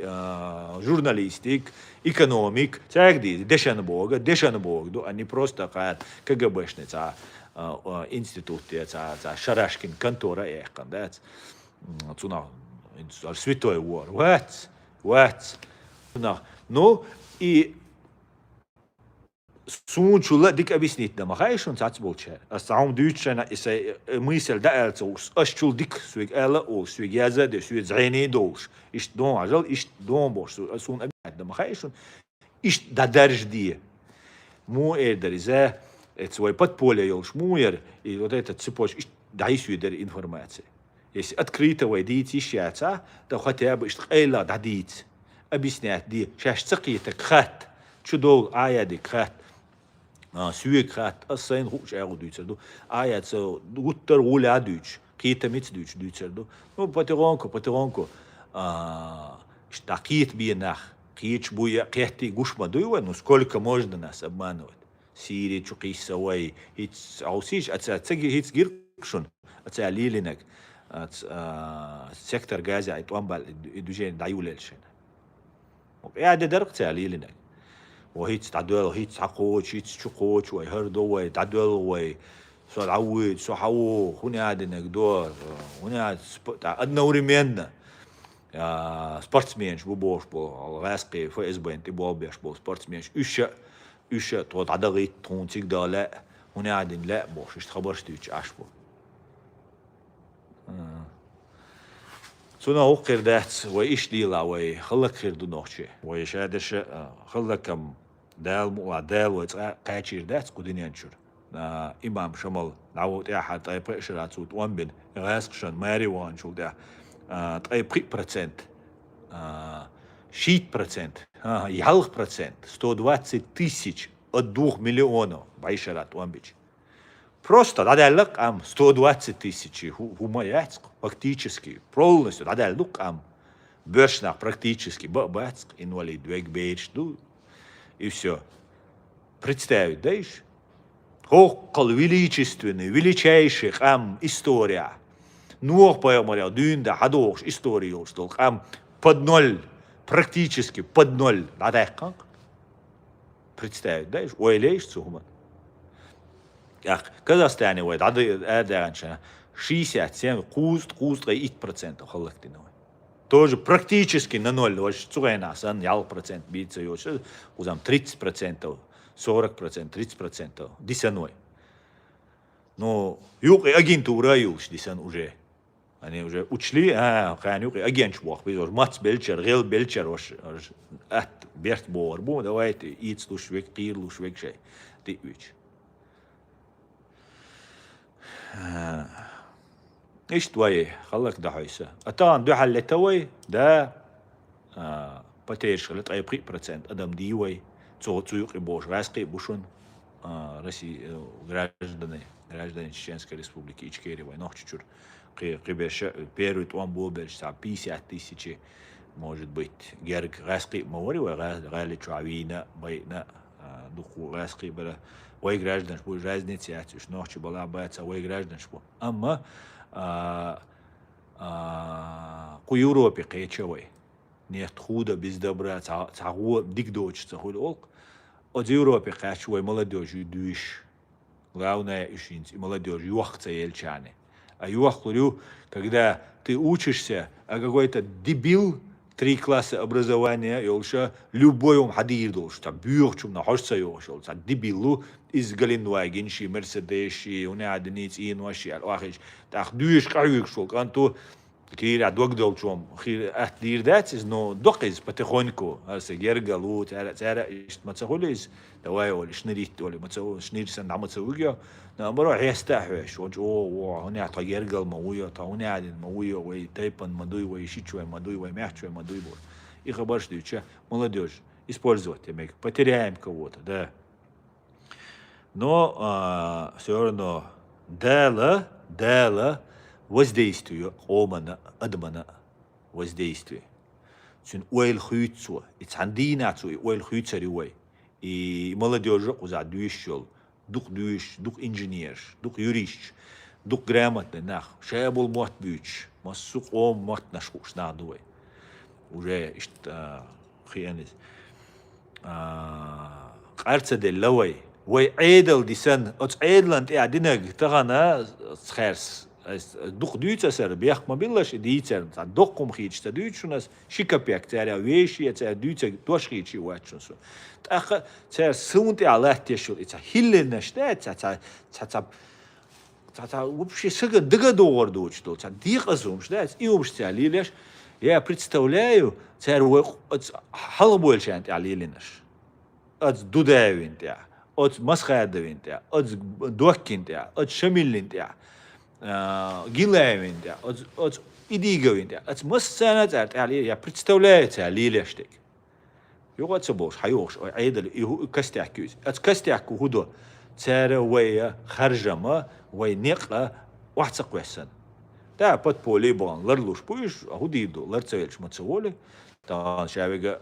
журналистик экономик тягди дешен бога до они просто как КГБшные ца институты ца шарашкин контора эхкан да цуна святой вор what ну и سونچولا ديك أبيسنيتنا ما خايشون تعتبولشة أستعمل دوتشنا إسا ميسل دألتوس أشتول ديك سويك ألا أو سويك يازد سويك زعيني دوش إيش دون عجل إيش دون بوش سون أبيسنيتنا ما خايشون إيش دادرج دي مو إيدر إذا تسوي بات بولا يولش مو ير вот это цепочка إيش دعيس يدر إنفورماتي если открыто ويديت إشياء ده хотя бы إيش قيلا دعيت أبيسنيت دي شاش تقيتك خات شو دول عيادك خات سويك خات أصلاً خوش أيقو دوتشردو آيات سو غوتر ولا دوتش كيتا ميت دوتشردو نو باترونكو штакит бинах قيتش بويا قيحتي قوش ما دوي نو сколько можно нас обманывать سيري чуқис савай هيتس عوسيش أتساقي هيتس гиркшун أتساليلينك سيكتر غازي عيطوان بالدوجين دايولالشين وقاعدة درق تساليلينك وهيت تعدل هيت حقوش هيت شقوش ويهردو ويتعدل وي سو العود سو حو هنا عندنا دور هنا عندنا وريمنا سبورتسمينش بوش بو غاسقي في اسبوعين تبو بيش بو سبورتسمينش ايش تو تعدغيت تون تيك دالا هنا قاعدين لا بوش إيش خبرش تيجي عشبو سونا هو قردات وإيش ديلا وي خلك خير دو نوخشي ويش هادش خلكم دال مو دال وقاعشير دات كودين ينشر إمام شمال نعود أحد طيب إشرات صوت وانبن غاسقشن ماري وان شو ده طيب 3% 6% يالغ процент 120 тысяч от 2 миллионов байшарат ванбич. Просто дадаллык ам 120 тысяч хумаяцк фактически полностью дадаллык ам бешнах практически бабацк инвалид век бейчду и все. Представить, да ишь? Хоккал величественный, величайший ам история. Нух поэморя дюнда хадош историю стол ам под ноль. Практически под ноль. Надо как? Представить, да? Уайлеешь сухман. Ах, Казахстане уайд, адыганча 67, куст 3% халактиновый. Тоже практически на ноль. Вот цугайна, сан ял процент биться ёча, узам 30%, 40%, 30%, десяной. Но юг агентура юж дисан уже. Они уже учли, ханюк агент бог, bizor maц belcher, gel belcher ош at берт борбу, давайте иц лушвек, тир лушвек шей. Ты уч. إيش توي خلك ده حيسة أتان ده حل توي ده بتيش خلت أي 3% أدم ديوي تسوق يبوش راسقي بوشون России граждане Чеченской Республики Ичкерия войнах чуть-чуть первый он был больше 50 тысяч может быть герг раски мори гали чуавина байна духу раски бала вой граждан бу разница яч ночи была баца вой граждан бу амма ку Европе кечевой нет худа без добра цагу дикдоч цагу олк от Европе кечевой молодежь душ главное ищинц молодежь юахца елчане. А юахлю, когда ты учишься, а какой-то дебил 3 класса образования, и уже любой хадир должен, там бюрчум на хошца йошел, там дебилу из Галинвагенши, Мерседеши, унядниц и инваши, алвахич, так душ каюк шел, канту كثير عدوك دولتهم خير أهدير داتس إنه دقيز بتخونكو هسه جرجلو تعرف إيش ما تسويليز دواء ولا شنريت ولا ما تسوي شنير سن عم تسويه نعم بروح يستحوش وجه هنا عطى جرجل مويه طاوني عاد مويه ويتايبن مدوي ويشيتشوي مدوي ويمحشوي مدوي بور и хабарш дюча молодежь использовать ямек потеряем кого-то да но все равно дала воздействие омана адмана воздействие син уэл хуйцу ицандинацу уэл хуйцариуай и молодежь уза дюшел дух инженер дух юрист дух грамотный нах шебул мот бюч массук ом мот нашуш надуай уже ишта хианис قارتة اللوي وعيدل ديسن أتعيدلند إعدينك تغنى خيرس дух дюйца сэр бях мобилаш дийцер докком хичта дюйчунас шикапек царя веши царя дюйца тош хичи вачунсу так царя сунти алахтешул ица хилленашта ца вообще сага догодор дочтол ца дихазум шта и обшта лилеш я представляю царя халбольшант алилинаш от дудавинтя от масхадавинтя от доккинтя от шамиллинтя Гилаевинтя, от идиговинтя, от массанат алия, я представляю тебя лилештик. Его цебош, хайош, айдали, и костяк, от костяк худо, царя вая харжама, вай некла, вахцак весан. Да, под поле бон, ларлуш пуиш, а худиду, ларцевельш мацеволи, та шавига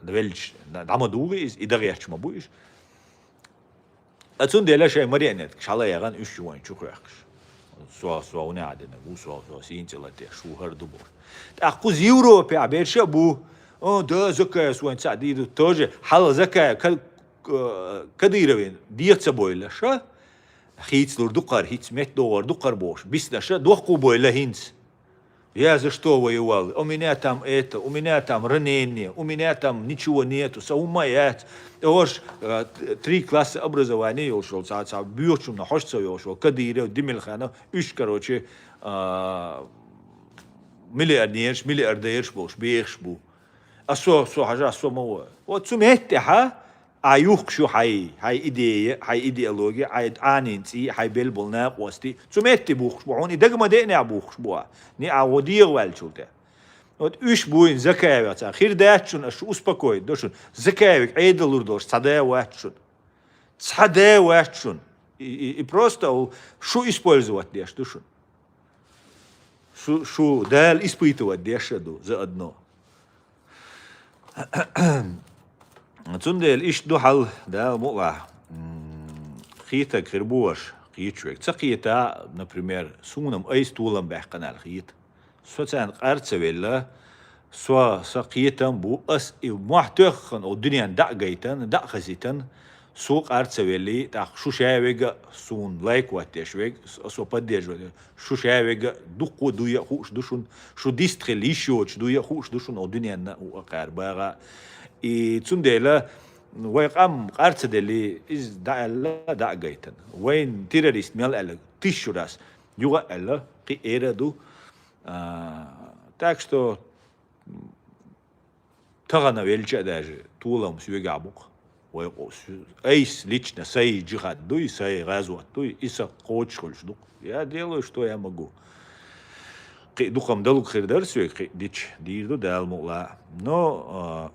двельч, дамадуги, и дарьяч мабуиш. أتون ديلا شيء مريانة شالا يغان إيشوين شكرخش سوا ونعدنا سوا سينتلاتي شو هردبور تأخذ يوروبي عبير شابو ده زكاة سوين سعديد توجه حال زكاة كديروين ديت سبويلا شا خيت لور دقر هيت مت دور دقر بوش بس ده شا دوخ بويلا هينس Я за что воевал? У меня там это, у меня там ранение, у меня там ничего нету, саумаят. Ош 3 класса образования ушел, бьёчум на хочется ушел, кадире, димельхана, короче, миллиардерш бош, бейш бу. Асо حاجة асо мова. Вот суметтиха ayuq şu hay ideoloji hay aninti hay belbolna qosti sumetti buxbuun idagma de ne buxbua ni awdiya walchulte вот üç buin zakayat akhir daatshun ash uspokoi doshun zakayat aidalur dosh sadawatshun и просто что использовать дешь душун что дал испытывать дешеду заодно Цундел иш духал да мула хита крбуаш хичвек цахита, например, сунам айстулам бахканал хит соцан qartsavella so saqitan bu as и محتخن او دنيا دقيتن دقخسيتن سو qartsavelli ta shushawega sun like wateshweg so поддерживать shushawega duqu duya хуш душун шу дистрелишоч дуя хуш душун о дنيا на у qarbaga и цундела ويقام قارتدلي إز دا جيتن وين تيراريست ميل ألا تيشوراس يوغا ألا قي إيرادو так что تغنى ويلجأ داج طولهم سيوغا بوق أيس лично сай джихад дуй сай газуат дуй иса коуч хольшдук я делаю что я могу قي духам далук хирдар сюек дич дирду дал мула но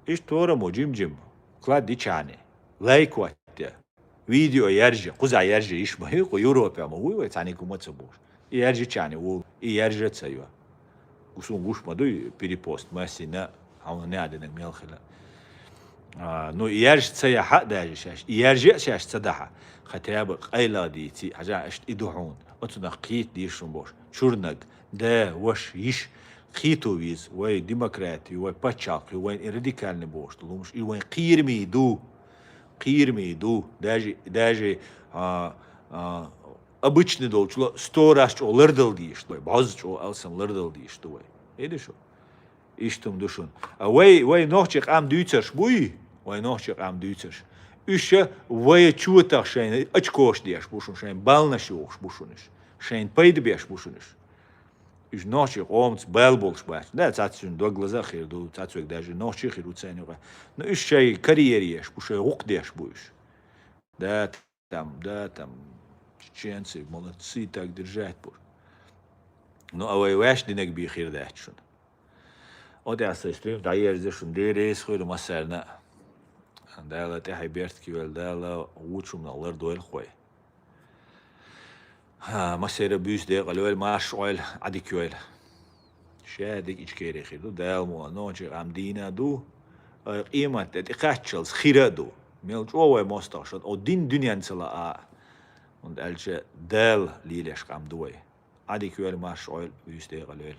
إيش تورا موجيم كلاد دي شاني لايك واتيا فيديو يرجع قزع يرجع إيش ما هي يوروبيا ما هو يتعني كم تسبوش يرجع شاني و يرجع تسيوا وسون وش ما دوي بيريبوست ما سينا هون نادي نميل خلا نو يرجع تسيا حق داجي شاش يرجع شاش تدحى ختياب قيلا دي تي حاجة إيش إدوحون وتنا قيت ديش شنبوش شورنق ده وش يش خيتو ويز وين ديمقراطي وين باتشاقي وين راديكال نبوش طلومش وين قيرمي دو даже обычный долчло 100 раз чо лырдал диш той баз чо алсам лырдал диш той эдешо иштум душун вей нохчик ам дүйцерш буй вей нохчик ам дүйцерш үше вей чуутах шейн очкош деш бушун шейн балнашош бушуниш шейн пайдбеш бушуниш إيش نوشي قومت بالبولش باش لا تعتشون دو глаза خير دو تعتشوك даже نوشي خير وتسانيوغا но إيش شيء كاريريش بوشي غقديش بوش да там чеченцы молодцы так держать буш но авай ваш динек би خير дачун оди асайстрим да ерзешун дерес خير масарна дала те хайбертки вел дала учум налар дойл хой مسيرة بيوس ديق الويل ماش اويل عديك ويل شادك إيش كيري خير دو دالمو نوجي عمدينا دو قيمة تقاتشلز خيرا دو ميل جوه مستاشد او دين دنيا نسلا und الجا دال ليلش قام دوي عديك ويل ماش اويل بيوس ديق الويل